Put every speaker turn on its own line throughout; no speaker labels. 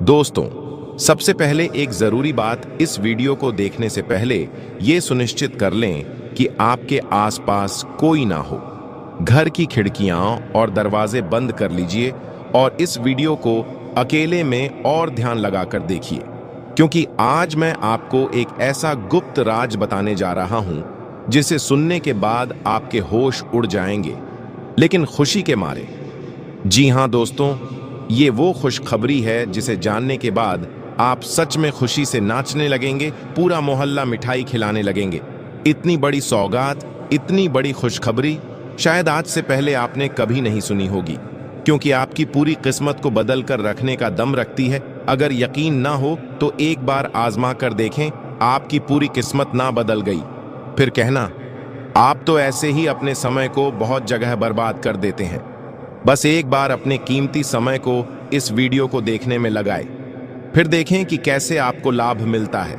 दोस्तों, सबसे पहले एक जरूरी बात, इस वीडियो को देखने से पहले ये सुनिश्चित कर लें कि आपके आसपास कोई ना हो। घर की खिड़कियां और दरवाजे बंद कर लीजिए और इस वीडियो को अकेले में और ध्यान लगाकर देखिए, क्योंकि आज मैं आपको एक ऐसा गुप्त राज बताने जा रहा हूं जिसे सुनने के बाद आपके होश उड़ जाएंगे, लेकिन खुशी के मारे। जी हां दोस्तों, ये वो खुशखबरी है जिसे जानने के बाद आप सच में खुशी से नाचने लगेंगे, पूरा मोहल्ला मिठाई खिलाने लगेंगे। इतनी बड़ी सौगात, इतनी बड़ी खुशखबरी शायद आज से पहले आपने कभी नहीं सुनी होगी, क्योंकि आपकी पूरी किस्मत को बदल कर रखने का दम रखती है। अगर यकीन ना हो तो एक बार आजमा कर देखें, आपकी पूरी किस्मत ना बदल गई, फिर कहना आप तो ऐसे ही अपने समय को बहुत जगह बर्बाद कर देते हैं। बस एक बार अपने कीमती समय को इस वीडियो को देखने में लगाएं, फिर देखें कि कैसे आपको लाभ मिलता है।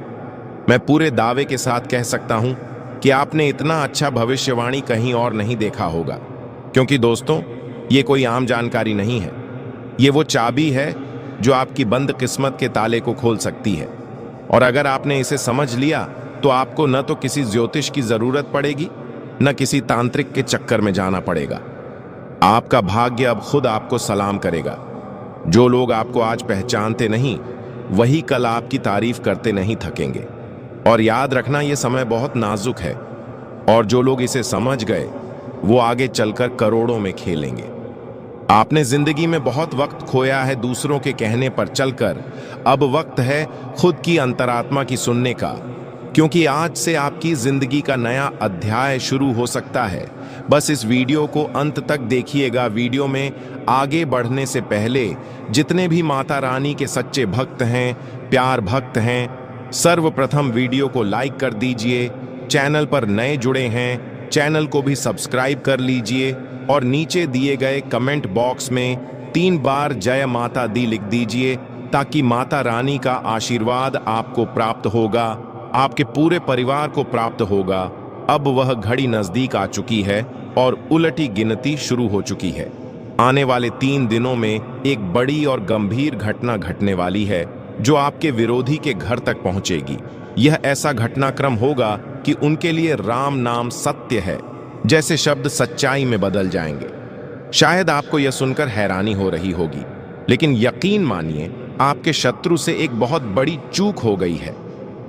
मैं पूरे दावे के साथ कह सकता हूं कि आपने इतना अच्छा भविष्यवाणी कहीं और नहीं देखा होगा, क्योंकि दोस्तों, ये कोई आम जानकारी नहीं है। ये वो चाबी है जो आपकी बंद किस्मत के ताले को खोल सकती है। और अगर आपने इसे समझ लिया तो आपको न तो किसी ज्योतिष की जरूरत पड़ेगी, न किसी तांत्रिक के चक्कर में जाना पड़ेगा। आपका भाग्य अब खुद आपको सलाम करेगा। जो लोग आपको आज पहचानते नहीं, वही कल आपकी तारीफ करते नहीं थकेंगे। और याद रखना, यह समय बहुत नाजुक है, और जो लोग इसे समझ गए वो आगे चलकर करोड़ों में खेलेंगे। आपने जिंदगी में बहुत वक्त खोया है दूसरों के कहने पर चलकर। अब वक्त है खुद की अंतरात्मा की सुनने का, क्योंकि आज से आपकी जिंदगी का नया अध्याय शुरू हो सकता है। बस इस वीडियो को अंत तक देखिएगा। वीडियो में आगे बढ़ने से पहले जितने भी माता रानी के सच्चे भक्त हैं, प्यार भक्त हैं, सर्वप्रथम वीडियो को लाइक कर दीजिए। चैनल पर नए जुड़े हैं, चैनल को भी सब्सक्राइब कर लीजिए और नीचे दिए गए कमेंट बॉक्स में 3 बार जय माता दी लिख दीजिए, ताकि माता रानी का आशीर्वाद आपको प्राप्त होगा, आपके पूरे परिवार को प्राप्त होगा। अब वह घड़ी नजदीक आ चुकी है और उलटी गिनती शुरू हो चुकी है। आने वाले 3 दिनों में एक बड़ी और गंभीर घटना घटने वाली है, जो आपके विरोधी के घर तक पहुंचेगी। यह ऐसा घटनाक्रम होगा कि उनके लिए राम नाम सत्य है जैसे शब्द सच्चाई में बदल जाएंगे। शायद आपको यह सुनकर हैरानी हो रही होगी, लेकिन यकीन मानिए, आपके शत्रु से एक बहुत बड़ी चूक हो गई है।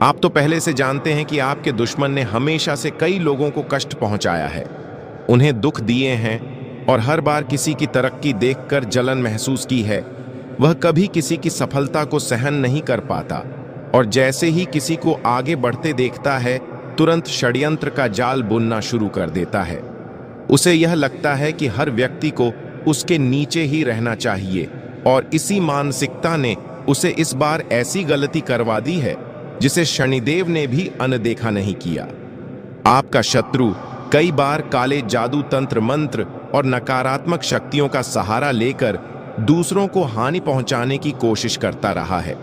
आप तो पहले से जानते हैं कि आपके दुश्मन ने हमेशा से कई लोगों को कष्ट पहुंचाया है, उन्हें दुख दिए हैं, और हर बार किसी की तरक्की देखकर जलन महसूस की है। वह कभी किसी की सफलता को सहन नहीं कर पाता, और जैसे ही किसी को आगे बढ़ते देखता है, तुरंत षड्यंत्र का जाल बुनना शुरू कर देता है। उसे यह लगता है कि हर व्यक्ति को उसके नीचे ही रहना चाहिए, और इसी मानसिकता ने उसे इस बार ऐसी गलती करवा दी है जिसे शनिदेव ने भी अनदेखा नहीं किया। आपका शत्रु कई बार काले जादू, तंत्र मंत्र और नकारात्मक शक्तियों का सहारा लेकर दूसरों को हानि पहुंचाने की कोशिश करता रहा है।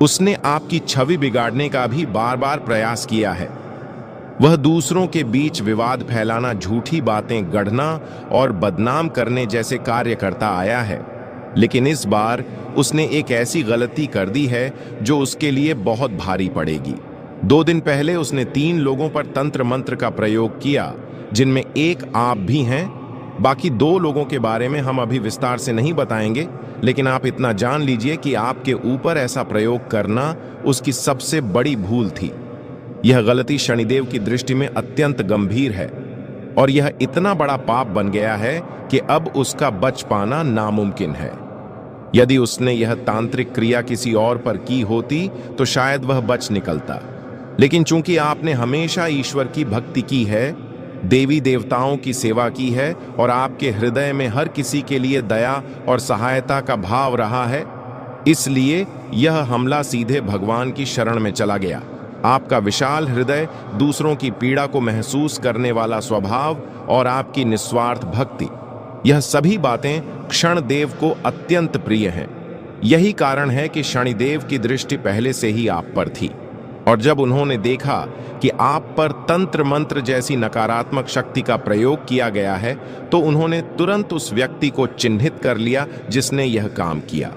उसने आपकी छवि बिगाड़ने का भी बार बार प्रयास किया है। वह दूसरों के बीच विवाद फैलाना, झूठी बातें गढ़ना और बदनाम करने जैसे कार्य करता आया है। लेकिन इस बार उसने एक ऐसी गलती कर दी है जो उसके लिए बहुत भारी पड़ेगी। 2 दिन पहले उसने 3 लोगों पर तंत्र मंत्र का प्रयोग किया, जिनमें एक आप भी हैं। बाकी 2 लोगों के बारे में हम अभी विस्तार से नहीं बताएंगे, लेकिन आप इतना जान लीजिए कि आपके ऊपर ऐसा प्रयोग करना उसकी सबसे बड़ी भूल थी। यह गलती शनिदेव की दृष्टि में अत्यंत गंभीर है, और यह इतना बड़ा पाप बन गया है कि अब उसका बच पाना नामुमकिन है। यदि उसने यह तांत्रिक क्रिया किसी और पर की होती तो शायद वह बच निकलता, लेकिन चूंकि आपने हमेशा ईश्वर की भक्ति की है, देवी देवताओं की सेवा की है, और आपके हृदय में हर किसी के लिए दया और सहायता का भाव रहा है, इसलिए यह हमला सीधे भगवान की शरण में चला गया। आपका विशाल हृदय, दूसरों की पीड़ा को महसूस करने वाला स्वभाव और आपकी निस्वार्थ भक्ति, यह सभी बातें क्षणदेव को अत्यंत प्रिय हैं। यही कारण है कि शनिदेव की दृष्टि पहले से ही आप पर थी, और जब उन्होंने देखा कि आप पर तंत्र मंत्र जैसी नकारात्मक शक्ति का प्रयोग किया गया है, तो उन्होंने तुरंत उस व्यक्ति को चिन्हित कर लिया जिसने यह काम किया।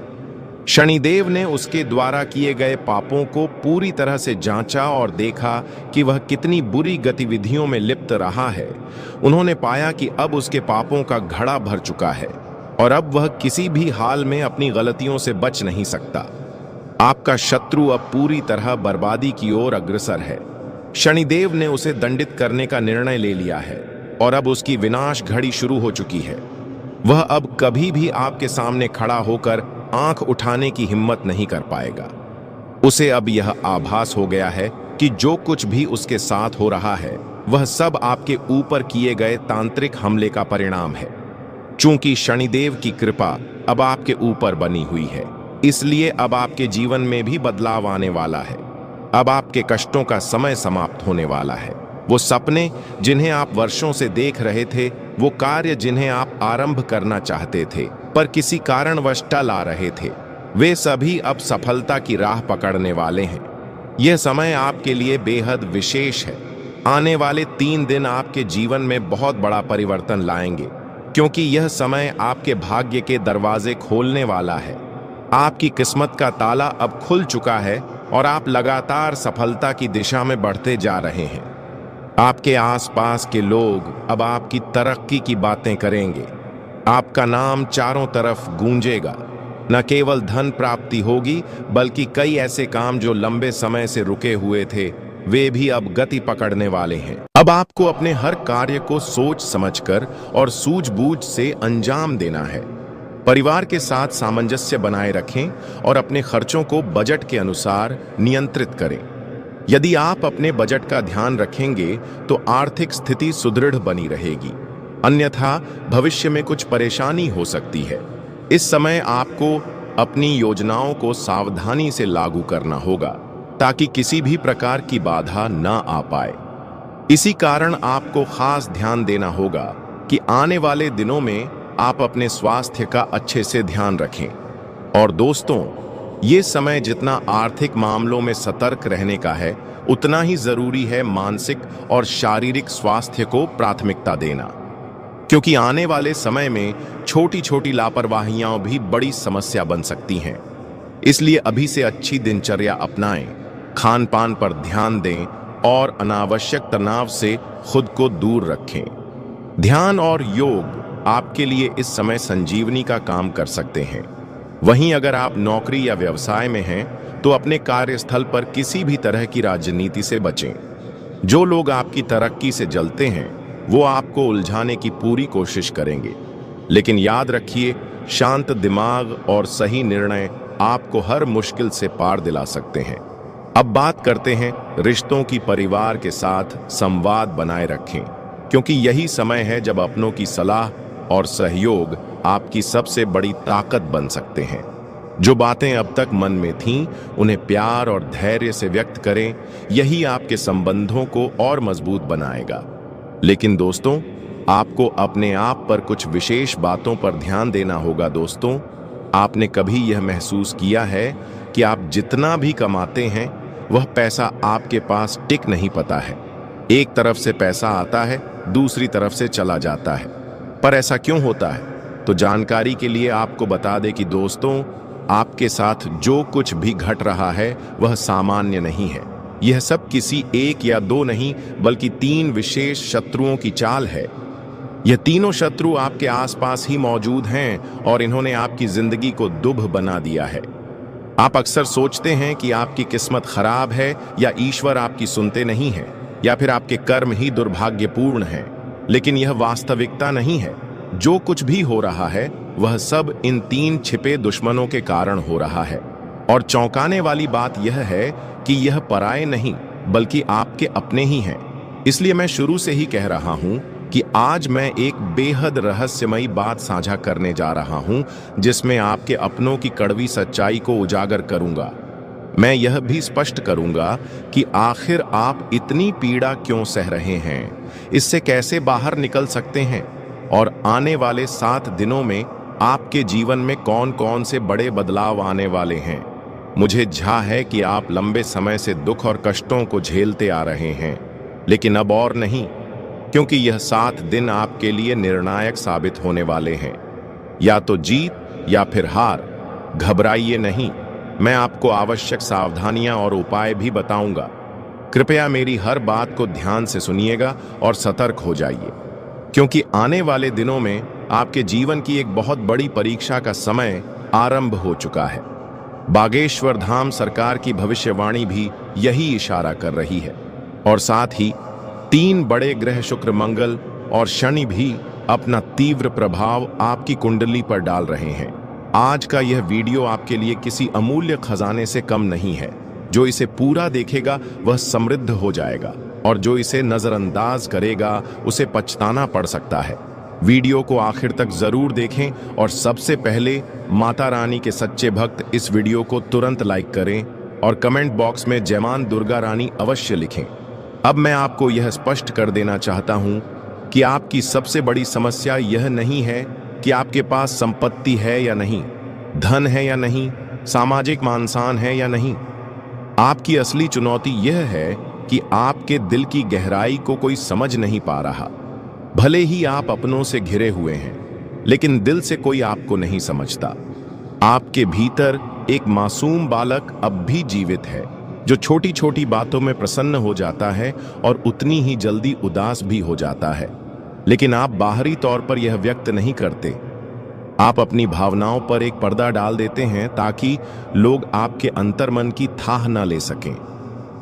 शनिदेव ने उसके द्वारा किए गए पापों को पूरी तरह से जांचा और देखा कि वह कितनी बुरी गतिविधियों में लिप्त रहा है। उन्होंने पाया कि अब उसके पापों का घड़ा भर चुका है और अब वह किसी भी हाल में अपनी गलतियों से बच नहीं सकता। आपका शत्रु अब पूरी तरह बर्बादी की ओर अग्रसर है। शनिदेव ने उसे दंडित करने का निर्णय ले लिया है और अब उसकी विनाश घड़ी शुरू हो चुकी है। वह अब कभी भी आपके सामने खड़ा होकर आंख उठाने की हिम्मत नहीं कर पाएगा। उसे अब यह आभास हो गया है कि जो कुछ भी उसके साथ हो रहा है वह सब आपके ऊपर किए गए तांत्रिक हमले का परिणाम है। चूंकि शनिदेव की कृपा अब आपके ऊपर बनी हुई है, इसलिए अब आपके जीवन में भी बदलाव आने वाला है। अब आपके कष्टों का समय समाप्त होने वाला है। वो सपने जिन्हें आप वर्षों से देख रहे थे, वो कार्य जिन्हें आप आरंभ करना चाहते थे पर किसी कारणवश टल आ रहे थे, वे सभी अब सफलता की राह पकड़ने वाले हैं। यह समय आपके लिए बेहद विशेष है। आने वाले 3 दिन आपके जीवन में बहुत बड़ा परिवर्तन लाएंगे, क्योंकि यह समय आपके भाग्य के दरवाजे खोलने वाला है। आपकी किस्मत का ताला अब खुल चुका है और आप लगातार सफलता की दिशा में बढ़ते जा रहे हैं। आपके आसपास के लोग अब आपकी तरक्की की बातें करेंगे। आपका नाम चारों तरफ गूंजेगा। न केवल धन प्राप्ति होगी, बल्कि कई ऐसे काम जो लंबे समय से रुके हुए थे, वे भी अब गति पकड़ने वाले हैं। अब आपको अपने हर कार्य को सोच समझकर और सूझबूझ से अंजाम देना है। परिवार के साथ सामंजस्य बनाए रखें और अपने खर्चों को बजट के अनुसार नियंत्रित करें। यदि आप अपने बजट का ध्यान रखेंगे तो आर्थिक स्थिति सुदृढ़ बनी रहेगी, अन्यथा भविष्य में कुछ परेशानी हो सकती है। इस समय आपको अपनी योजनाओं को सावधानी से लागू करना होगा ताकि किसी भी प्रकार की बाधा न आ पाए। इसी कारण आपको खास ध्यान देना होगा कि आने वाले दिनों में आप अपने स्वास्थ्य का अच्छे से ध्यान रखें। और दोस्तों, ये समय जितना आर्थिक मामलों में सतर्क रहने का है, उतना ही जरूरी है मानसिक और शारीरिक स्वास्थ्य को प्राथमिकता देना, क्योंकि आने वाले समय में छोटी छोटी लापरवाहियां भी बड़ी समस्या बन सकती हैं। इसलिए अभी से अच्छी दिनचर्या अपनाएं, खान पान पर ध्यान दें और अनावश्यक तनाव से खुद को दूर रखें। ध्यान और योग आपके लिए इस समय संजीवनी का काम कर सकते हैं। वहीं अगर आप नौकरी या व्यवसाय में हैं तो अपने कार्यस्थल पर किसी भी तरह की राजनीति से बचें। जो लोग आपकी तरक्की से जलते हैं वो आपको उलझाने की पूरी कोशिश करेंगे, लेकिन याद रखिए, शांत दिमाग और सही निर्णय आपको हर मुश्किल से पार दिला सकते हैं। अब बात करते हैं रिश्तों की। परिवार के साथ संवाद बनाए रखें, क्योंकि यही समय है जब अपनों की सलाह और सहयोग आपकी सबसे बड़ी ताकत बन सकते हैं। जो बातें अब तक मन में थीं, उन्हें प्यार और धैर्य से व्यक्त करें। यही आपके संबंधों को और मजबूत बनाएगा। लेकिन दोस्तों, आपको अपने आप पर कुछ विशेष बातों पर ध्यान देना होगा। दोस्तों, आपने कभी यह महसूस किया है कि आप जितना भी कमाते हैं वह पैसा आपके पास टिक नहीं पाता है? एक तरफ से पैसा आता है, दूसरी तरफ से चला जाता है। पर ऐसा क्यों होता है? तो जानकारी के लिए आपको बता दें कि दोस्तों, आपके साथ जो कुछ भी घट रहा है वह सामान्य नहीं है। यह सब किसी एक या दो नहीं, बल्कि 3 विशेष शत्रुओं की चाल है। यह तीनों शत्रु आपके आसपास ही मौजूद हैं और इन्होंने आपकी जिंदगी को दुभ बना दिया है। आप अक्सर सोचते हैं कि आपकी किस्मत खराब है, या ईश्वर आपकी सुनते नहीं है, या फिर आपके कर्म ही दुर्भाग्यपूर्ण हैं। लेकिन यह वास्तविकता नहीं है। जो कुछ भी हो रहा है वह सब इन 3 छिपे दुश्मनों के कारण हो रहा है। और चौंकाने वाली बात यह है कि यह पराये नहीं, बल्कि आपके अपने ही हैं। इसलिए मैं शुरू से ही कह रहा हूं कि आज मैं एक बेहद रहस्यमयी बात साझा करने जा रहा हूं, जिसमें आपके अपनों की कड़वी सच्चाई को उजागर करूंगा। मैं यह भी स्पष्ट करूंगा कि आखिर आप इतनी पीड़ा क्यों सह रहे हैं, इससे कैसे बाहर निकल सकते हैं, और आने वाले 7 दिनों में आपके जीवन में कौन कौन से बड़े बदलाव आने वाले हैं। मुझे झा है कि आप लंबे समय से दुख और कष्टों को झेलते आ रहे हैं, लेकिन अब और नहीं, क्योंकि यह 7 दिन आपके लिए निर्णायक साबित होने वाले हैं। या तो जीत या फिर हार। घबराइए नहीं, मैं आपको आवश्यक सावधानियां और उपाय भी बताऊंगा। कृपया मेरी हर बात को ध्यान से सुनिएगा और सतर्क हो जाइए, क्योंकि आने वाले दिनों में आपके जीवन की एक बहुत बड़ी परीक्षा का समय आरंभ हो चुका है। बागेश्वर धाम सरकार की भविष्यवाणी भी यही इशारा कर रही है, और साथ ही 3 बड़े ग्रह शुक्र, मंगल और शनि भी अपना तीव्र प्रभाव आपकी कुंडली पर डाल रहे हैं। आज का यह वीडियो आपके लिए किसी अमूल्य खजाने से कम नहीं है। जो इसे पूरा देखेगा वह समृद्ध हो जाएगा, और जो इसे नजरअंदाज करेगा उसे पछताना पड़ सकता है। वीडियो को आखिर तक जरूर देखें, और सबसे पहले माता रानी के सच्चे भक्त इस वीडियो को तुरंत लाइक करें और कमेंट बॉक्स में जय मां दुर्गा रानी अवश्य लिखें। अब मैं आपको यह स्पष्ट कर देना चाहता हूं कि आपकी सबसे बड़ी समस्या यह नहीं है कि आपके पास संपत्ति है या नहीं, धन है या नहीं, सामाजिक मान-सम्मान है या नहीं। आपकी असली चुनौती यह है कि आपके दिल की गहराई को कोई समझ नहीं पा रहा। भले ही आप अपनों से घिरे हुए हैं, लेकिन दिल से कोई आपको नहीं समझता। आपके भीतर एक मासूम बालक अब भी जीवित है, जो छोटी छोटी बातों में प्रसन्न हो जाता है और उतनी ही जल्दी उदास भी हो जाता है। लेकिन आप बाहरी तौर पर यह व्यक्त नहीं करते। आप अपनी भावनाओं पर एक पर्दा डाल देते हैं ताकि लोग आपके अंतर्मन की थाह न ले सकें।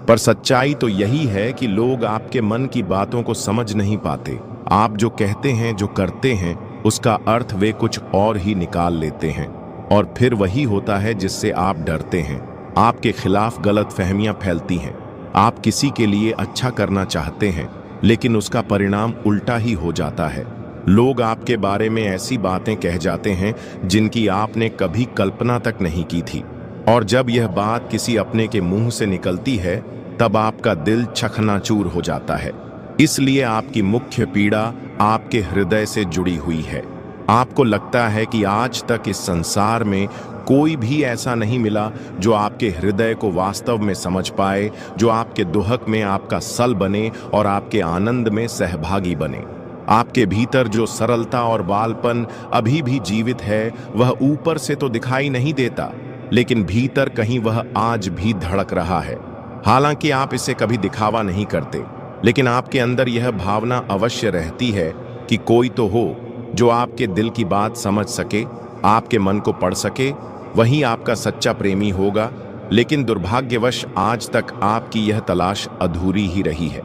पर सच्चाई तो यही है कि लोग आपके मन की बातों को समझ नहीं पाते। आप जो कहते हैं, जो करते हैं, उसका अर्थ वे कुछ और ही निकाल लेते हैं, और फिर वही होता है जिससे आप डरते हैं। आपके खिलाफ गलतफहमियां फैलती हैं। आप किसी के लिए अच्छा करना चाहते हैं, लेकिन उसका परिणाम उल्टा ही हो जाता है। लोग आपके बारे में ऐसी बातें कह जाते हैं जिनकी आपने कभी कल्पना तक नहीं की थी, और जब यह बात किसी अपने के मुंह से निकलती है तब आपका दिल चकनाचूर हो जाता है। इसलिए आपकी मुख्य पीड़ा आपके हृदय से जुड़ी हुई है। आपको लगता है कि आज तक इस संसार में कोई भी ऐसा नहीं मिला जो आपके हृदय को वास्तव में समझ पाए, जो आपके दुहक में आपका सल बने और आपके आनंद में सहभागी बने। आपके भीतर जो सरलता और बालपन अभी भी जीवित है, वह ऊपर से तो दिखाई नहीं देता, लेकिन भीतर कहीं वह आज भी धड़क रहा है। हालांकि आप इसे कभी दिखावा नहीं करते, लेकिन आपके अंदर यह भावना अवश्य रहती है कि कोई तो हो जो आपके दिल की बात समझ सके, आपके मन को पढ़ सके। वही आपका सच्चा प्रेमी होगा। लेकिन दुर्भाग्यवश आज तक आपकी यह तलाश अधूरी ही रही है।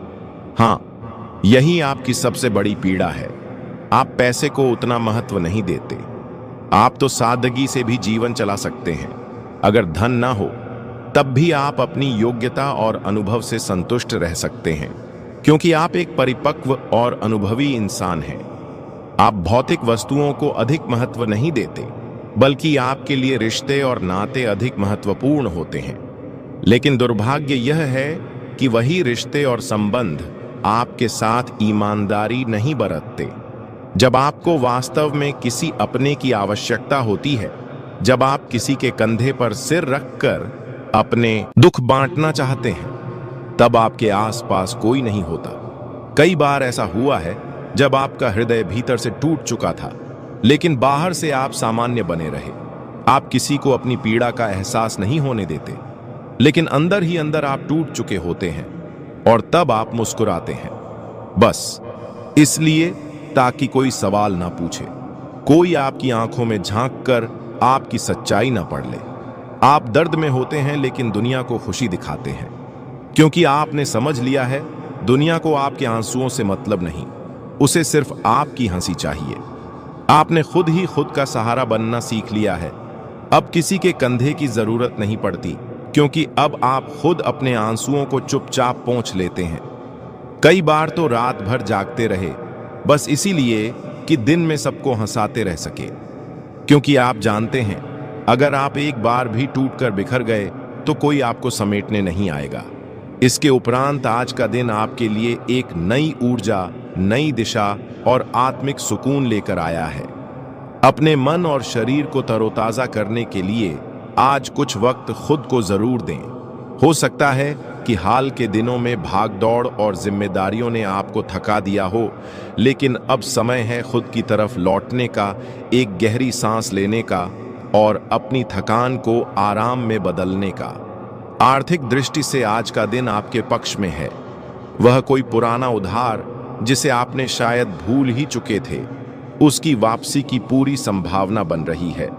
हाँ, यही आपकी सबसे बड़ी पीड़ा है। आप पैसे को उतना महत्व नहीं देते। आप तो सादगी से भी जीवन चला सकते हैं। अगर धन ना हो तब भी आप अपनी योग्यता और अनुभव से संतुष्ट रह सकते हैं, क्योंकि आप एक परिपक्व और अनुभवी इंसान हैं। आप भौतिक वस्तुओं को अधिक महत्व नहीं देते, बल्कि आपके लिए रिश्ते और नाते अधिक महत्वपूर्ण होते हैं। लेकिन दुर्भाग्य यह है कि वही रिश्ते और संबंध आपके साथ ईमानदारी नहीं बरतते। जब आपको वास्तव में किसी अपने की आवश्यकता होती है, जब आप किसी के कंधे पर सिर रखकर अपने दुख बांटना चाहते हैं, तब आपके आसपास कोई नहीं होता। कई बार ऐसा हुआ है जब आपका हृदय भीतर से टूट चुका था, लेकिन बाहर से आप सामान्य बने रहे। आप किसी को अपनी पीड़ा का एहसास नहीं होने देते, लेकिन अंदर ही अंदर आप टूट चुके होते हैं, और तब आप मुस्कुराते हैं, बस इसलिए ताकि कोई सवाल ना पूछे, कोई आपकी आंखों में झांककर आपकी सच्चाई ना पढ़ ले। आप दर्द में होते हैं, लेकिन दुनिया को खुशी दिखाते हैं, क्योंकि आपने समझ लिया है दुनिया को आपके आंसुओं से मतलब नहीं, उसे सिर्फ आपकी हंसी चाहिए। आपने खुद ही खुद का सहारा बनना सीख लिया है। अब किसी के कंधे की जरूरत नहीं पड़ती, क्योंकि अब आप खुद अपने आंसुओं को चुपचाप पोंछ लेते हैं। कई बार तो रात भर जागते रहे, बस इसीलिए कि दिन में सबको हंसाते रह सके, क्योंकि आप जानते हैं अगर आप एक बार भी टूटकर बिखर गए तो कोई आपको समेटने नहीं आएगा। इसके उपरांत आज का दिन आपके लिए एक नई ऊर्जा, नई दिशा और आत्मिक सुकून लेकर आया है। अपने मन और शरीर को तरोताजा करने के लिए आज कुछ वक्त खुद को जरूर दें। हो सकता है कि हाल के दिनों में भागदौड़ और जिम्मेदारियों ने आपको थका दिया हो, लेकिन अब समय है खुद की तरफ लौटने का, एक गहरी सांस लेने का और अपनी थकान को आराम में बदलने का। आर्थिक दृष्टि से आज का दिन आपके पक्ष में है। वह कोई पुराना उधार जिसे आपने शायद भूल ही चुके थे, उसकी वापसी की पूरी संभावना बन रही है।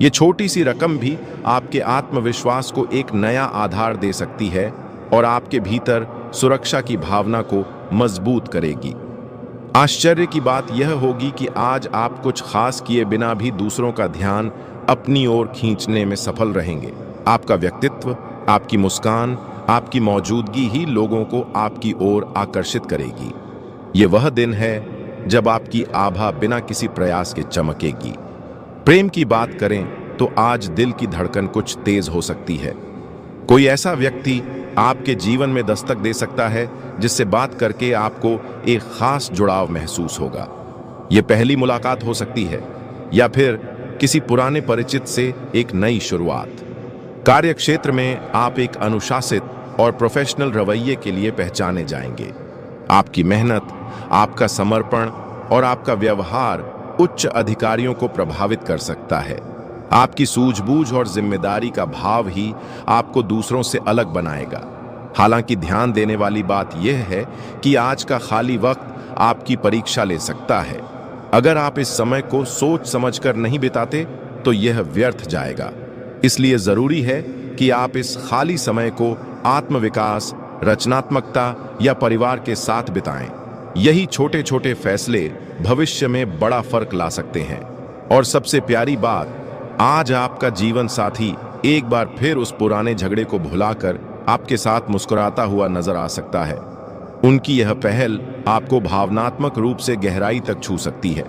ये छोटी सी रकम भी आपके आत्मविश्वास को एक नया आधार दे सकती है और आपके भीतर सुरक्षा की भावना को मजबूत करेगी। आश्चर्य की बात यह होगी कि आज आप कुछ खास किए बिना भी दूसरों का ध्यान अपनी ओर खींचने में सफल रहेंगे। आपका व्यक्तित्व, आपकी मुस्कान, आपकी मौजूदगी ही लोगों को आपकी ओर आकर्षित करेगी। ये वह दिन है जब आपकी आभा बिना किसी प्रयास के चमकेगी। प्रेम की बात करें तो आज दिल की धड़कन कुछ तेज हो सकती है। कोई ऐसा व्यक्ति आपके जीवन में दस्तक दे सकता है जिससे बात करके आपको एक खास जुड़ाव महसूस होगा। यह पहली मुलाकात हो सकती है या फिर किसी पुराने परिचित से एक नई शुरुआत। कार्यक्षेत्र में आप एक अनुशासित और प्रोफेशनल रवैये के लिए पहचाने जाएंगे। आपकी मेहनत, आपका समर्पण और आपका व्यवहार उच्च अधिकारियों को प्रभावित कर सकता है। आपकी सूझबूझ और जिम्मेदारी का भाव ही आपको दूसरों से अलग बनाएगा। हालांकि ध्यान देने वाली बात यह है कि आज का खाली वक्त आपकी परीक्षा ले सकता है। अगर आप इस समय को सोच समझकर नहीं बिताते तो यह व्यर्थ जाएगा। इसलिए जरूरी है कि आप इस खाली समय को आत्मविकास, रचनात्मकता या परिवार के साथ बिताएं। यही छोटे छोटे फैसले भविष्य में बड़ा फर्क ला सकते हैं। और सबसे प्यारी बात, आज आपका जीवन साथी एक बार फिर उस पुराने झगड़े को भुलाकर आपके साथ मुस्कुराता हुआ नजर आ सकता है। उनकी यह पहल आपको भावनात्मक रूप से गहराई तक छू सकती है।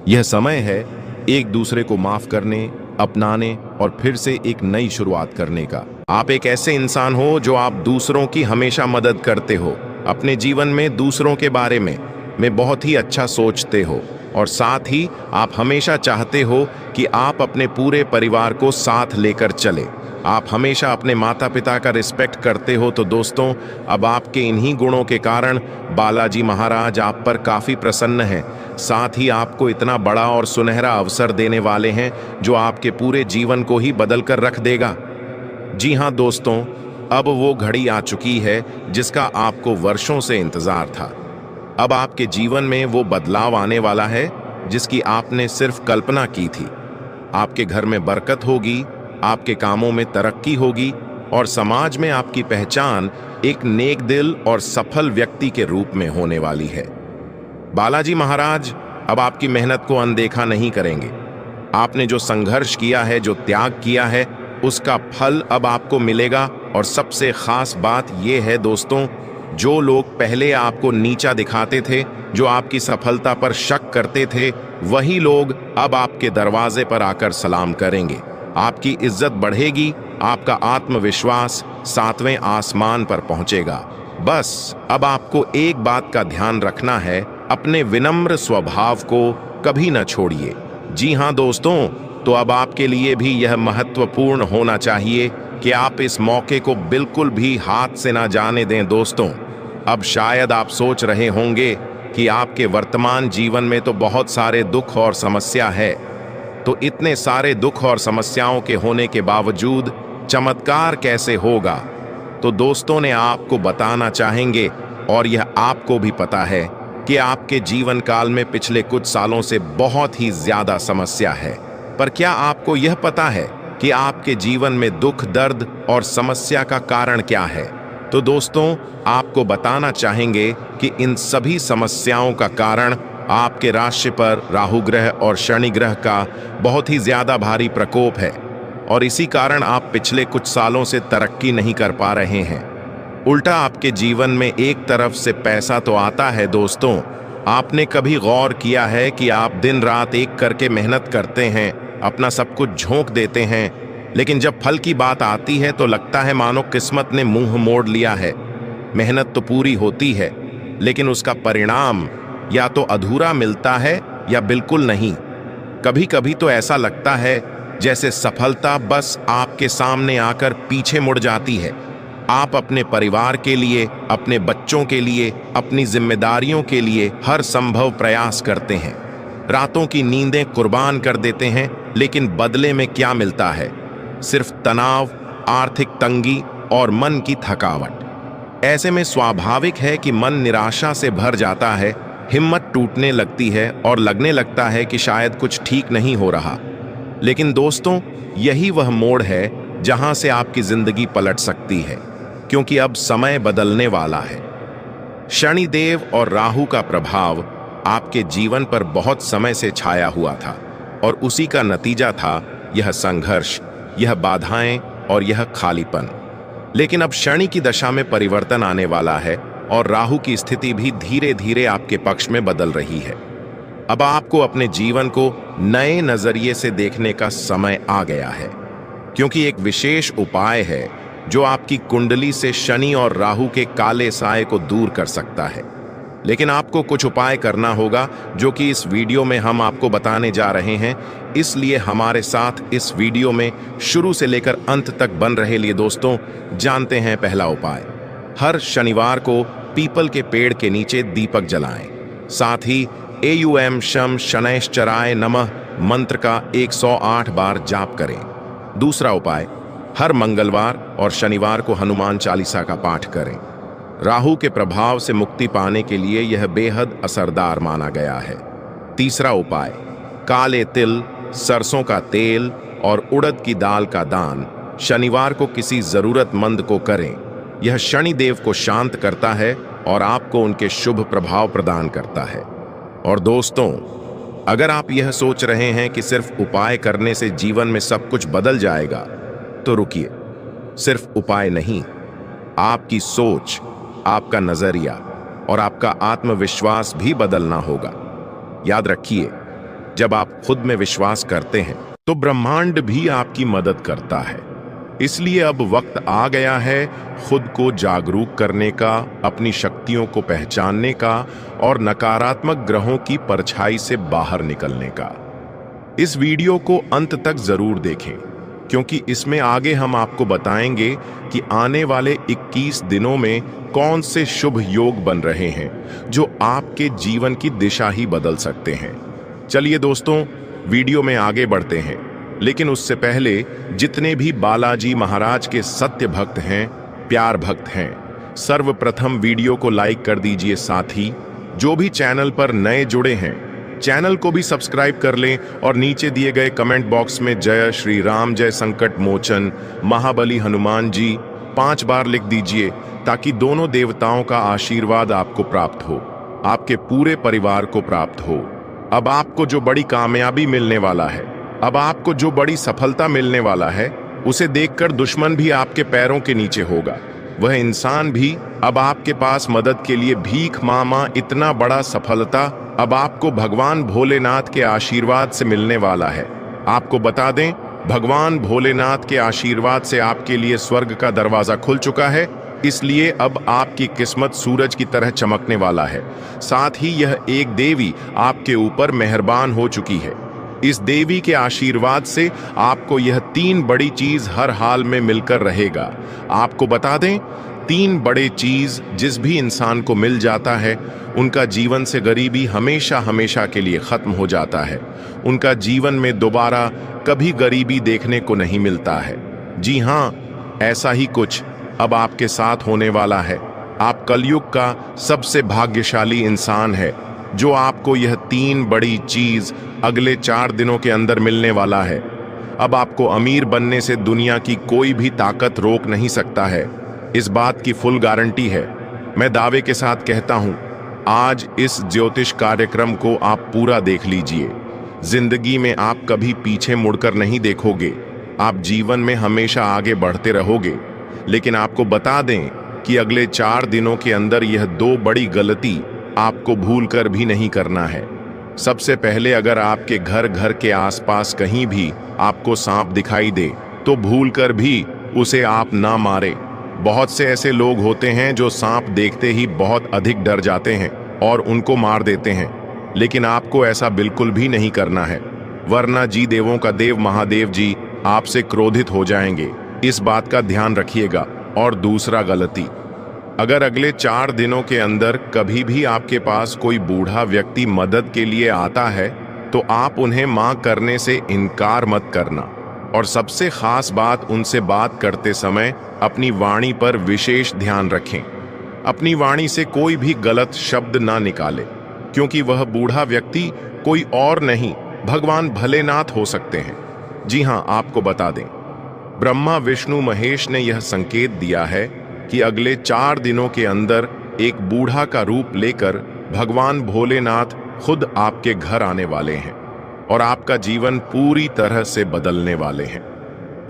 यह समय है एक दूसरे को माफ करने, अपनाने और फिर से एक नई शुरुआत करने का। आप एक ऐसे इंसान हो जो आप दूसरों की हमेशा मदद करते हो, अपने जीवन में दूसरों के बारे में बहुत ही अच्छा सोचते हो और साथ ही आप हमेशा चाहते हो कि आप अपने पूरे परिवार को साथ लेकर चले। आप हमेशा अपने माता पिता का रिस्पेक्ट करते हो। तो दोस्तों, अब आपके इन्हीं गुणों के कारण बालाजी महाराज आप पर काफ़ी प्रसन्न हैं। साथ ही आपको इतना बड़ा और सुनहरा अवसर देने वाले हैं जो आपके पूरे जीवन को ही बदल कर रख देगा। जी हाँ दोस्तों, अब वो घड़ी आ चुकी है जिसका आपको वर्षों से इंतजार था। अब आपके जीवन में वो बदलाव आने वाला है जिसकी आपने सिर्फ कल्पना की थी। आपके घर में बरकत होगी, आपके कामों में तरक्की होगी और समाज में आपकी पहचान एक नेक दिल और सफल व्यक्ति के रूप में होने वाली है। बालाजी महाराज अब आपकी मेहनत को अनदेखा नहीं करेंगे। आपने जो संघर्ष किया है, जो त्याग किया है, उसका फल अब आपको मिलेगा। और सबसे खास बात यह है दोस्तों, जो लोग पहले आपको नीचा दिखाते थे, जो आपकी सफलता पर शक करते थे, वही लोग अब आपके दरवाजे पर आकर सलाम करेंगे। आपकी इज्जत बढ़ेगी, आपका आत्मविश्वास 7वें आसमान पर पहुंचेगा। बस अब आपको एक बात का ध्यान रखना है, अपने विनम्र स्वभाव को कभी न छोड़िए। जी हाँ दोस्तों, तो अब आपके लिए भी यह महत्वपूर्ण होना चाहिए कि आप इस मौके को बिल्कुल भी हाथ से ना जाने दें। दोस्तों, अब शायद आप सोच रहे होंगे कि आपके वर्तमान जीवन में तो बहुत सारे दुख और समस्या है, तो इतने सारे दुख और समस्याओं के होने के बावजूद चमत्कार कैसे होगा? तो दोस्तों ने आपको बताना चाहेंगे, और यह आपको भी पता है कि आपके जीवन काल में पिछले कुछ सालों से बहुत ही ज्यादा समस्या है। पर क्या आपको यह पता है कि आपके जीवन में दुख, दर्द और समस्या का कारण क्या है? तो दोस्तों, आपको बताना चाहेंगे कि इन सभी समस्याओं का कारण आपके राशि पर राहु ग्रह और शनि ग्रह का बहुत ही ज्यादा भारी प्रकोप है और इसी कारण आप पिछले कुछ सालों से तरक्की नहीं कर पा रहे हैं। उल्टा आपके जीवन में एक तरफ से पैसा तो आता है। दोस्तों, आपने कभी गौर किया है कि आप दिन रात एक करके मेहनत करते हैं, अपना सब कुछ झोंक देते हैं, लेकिन जब फल की बात आती है तो लगता है मानो किस्मत ने मुंह मोड़ लिया है। मेहनत तो पूरी होती है, लेकिन उसका परिणाम या तो अधूरा मिलता है या बिल्कुल नहीं। कभी कभी तो ऐसा लगता है जैसे सफलता बस आपके सामने आकर पीछे मुड़ जाती है। आप अपने परिवार के लिए, अपने बच्चों के लिए, अपनी जिम्मेदारियों के लिए हर संभव प्रयास करते हैं, रातों की नींदें कुर्बान कर देते हैं, लेकिन बदले में क्या मिलता है? सिर्फ तनाव, आर्थिक तंगी और मन की थकावट। ऐसे में स्वाभाविक है कि मन निराशा से भर जाता है, हिम्मत टूटने लगती है और लगने लगता है कि शायद कुछ ठीक नहीं हो रहा। लेकिन दोस्तों, यही वह मोड़ है जहां से आपकी जिंदगी पलट सकती है, क्योंकि अब समय बदलने वाला है। शनिदेव और राहु का प्रभाव आपके जीवन पर बहुत समय से छाया हुआ था और उसी का नतीजा था यह संघर्ष, यह बाधाएं और यह खालीपन। लेकिन अब शनि की दशा में परिवर्तन आने वाला है और राहु की स्थिति भी धीरे धीरे आपके पक्ष में बदल रही है। अब आपको अपने जीवन को नए नजरिए से देखने का समय आ गया है, क्योंकि एक विशेष उपाय है जो आपकी कुंडली से शनि और राहु के काले साए को दूर कर सकता है। लेकिन आपको कुछ उपाय करना होगा जो कि इस वीडियो में हम आपको बताने जा रहे हैं, इसलिए हमारे साथ इस वीडियो में शुरू से लेकर अंत तक बन रहे। लिए दोस्तों, जानते हैं पहला उपाय। हर शनिवार को पीपल के पेड़ के नीचे दीपक जलाएं। साथ ही एयूएम शम शनैश्चराय नमः मंत्र का 108 बार जाप करें। दूसरा उपाय, हर मंगलवार और शनिवार को हनुमान चालीसा का पाठ करें। राहु के प्रभाव से मुक्ति पाने के लिए यह बेहद असरदार माना गया है। तीसरा उपाय, काले तिल, सरसों का तेल और उड़द की दाल का दान शनिवार को किसी जरूरतमंद को करें। यह शनिदेव को शांत करता है और आपको उनके शुभ प्रभाव प्रदान करता है। और दोस्तों, अगर आप यह सोच रहे हैं कि सिर्फ उपाय करने से जीवन में सब कुछ बदल जाएगा, तो रुकिए। सिर्फ उपाय नहीं, आपकी सोच, आपका नजरिया और आपका आत्मविश्वास भी बदलना होगा। याद रखिए, जब आप खुद में विश्वास करते हैं तो ब्रह्मांड भी आपकी मदद करता है। इसलिए अब वक्त आ गया है खुद को जागरूक करने का, अपनी शक्तियों को पहचानने का और नकारात्मक ग्रहों की परछाई से बाहर निकलने का। इस वीडियो को अंत तक जरूर देखें, क्योंकि इसमें आगे हम आपको बताएंगे कि आने वाले 21 दिनों में कौन से शुभ योग बन रहे हैं जो आपके जीवन की दिशा ही बदल सकते हैं। चलिए दोस्तों, वीडियो में आगे बढ़ते हैं, लेकिन उससे पहले जितने भी बालाजी महाराज के सत्य भक्त हैं, प्यार भक्त हैं, सर्वप्रथम वीडियो को लाइक कर दीजिए। साथ ही जो भी चैनल पर नए जुड़े हैं, चैनल को भी सब्सक्राइब कर लें और नीचे दिए गए कमेंट बॉक्स में जय श्री राम, जय संकट मोचन, महाबली हनुमान जी 5 बार लिख दीजिए, ताकि दोनों देवताओं का आशीर्वाद आपको प्राप्त हो, आपके पूरे परिवार को प्राप्त हो। अब आपको जो बड़ी कामयाबी मिलने वाला है, अब आपको जो बड़ी सफलता मिलने वाला है, उसे देखकर दुश्मन भी आपके पैरों के नीचे होगा। वह इंसान भी अब आपके पास मदद के लिए भीख मामा। इतना बड़ा सफलता अब आपको भगवान भोलेनाथ के आशीर्वाद से मिलने वाला है। आपको बता दें, भगवान भोलेनाथ के आशीर्वाद से आपके लिए स्वर्ग का दरवाजा खुल चुका है, इसलिए अब आपकी किस्मत सूरज की तरह चमकने वाला है। साथ ही यह एक देवी आपके ऊपर मेहरबान हो चुकी है। इस देवी के आशीर्वाद से आपको यह 3 बड़ी चीज हर हाल में मिलकर रहेगा। आपको बता दें, 3 बड़े चीज जिस भी इंसान को मिल जाता है, उनका जीवन से गरीबी हमेशा हमेशा के लिए खत्म हो जाता है। उनका जीवन में दोबारा कभी गरीबी देखने को नहीं मिलता है। जी हाँ, ऐसा ही कुछ अब आपके साथ होने वाला है। आप कलयुग का सबसे भाग्यशाली इंसान है, जो आपको यह 3 बड़ी चीज अगले 4 दिनों के अंदर मिलने वाला है। अब आपको अमीर बनने से दुनिया की कोई भी ताकत रोक नहीं सकता है। इस बात की फुल गारंटी है। मैं दावे के साथ कहता हूं, आज इस ज्योतिष कार्यक्रम को आप पूरा देख लीजिए। जिंदगी में आप कभी पीछे मुड़कर नहीं देखोगे। आप जीवन में हमेशा आगे बढ़ते रहोगे। लेकिन आपको बता दें कि अगले 4 दिनों के अंदर यह 2 बड़ी गलती आपको भूलकर भी नहीं करना है। सबसे पहले, अगर आपके घर के आसपास कहीं भी आपको सांप दिखाई दे, तो भूलकर भी उसे आप ना मारें। बहुत से ऐसे लोग होते हैं जो सांप देखते ही बहुत अधिक डर जाते हैं और उनको मार देते हैं, लेकिन आपको ऐसा बिल्कुल भी नहीं करना है, वरना जी देवों का देव महादेव जी आपसे क्रोधित हो जाएंगे। इस बात का ध्यान रखिएगा। और दूसरा गलती, अगर अगले 4 दिनों के अंदर कभी भी आपके पास कोई बूढ़ा व्यक्ति मदद के लिए आता है, तो आप उन्हें मां करने से इनकार मत करना। और सबसे खास बात, उनसे बात करते समय अपनी वाणी पर विशेष ध्यान रखें। अपनी वाणी से कोई भी गलत शब्द ना निकाले, क्योंकि वह बूढ़ा व्यक्ति कोई और नहीं, भगवान भोलेनाथ हो सकते हैं। जी हाँ, आपको बता दें, ब्रह्मा विष्णु महेश ने यह संकेत दिया है कि अगले 4 दिनों के अंदर एक बूढ़ा का रूप लेकर भगवान भोलेनाथ खुद आपके घर आने वाले हैं और आपका जीवन पूरी तरह से बदलने वाले हैं।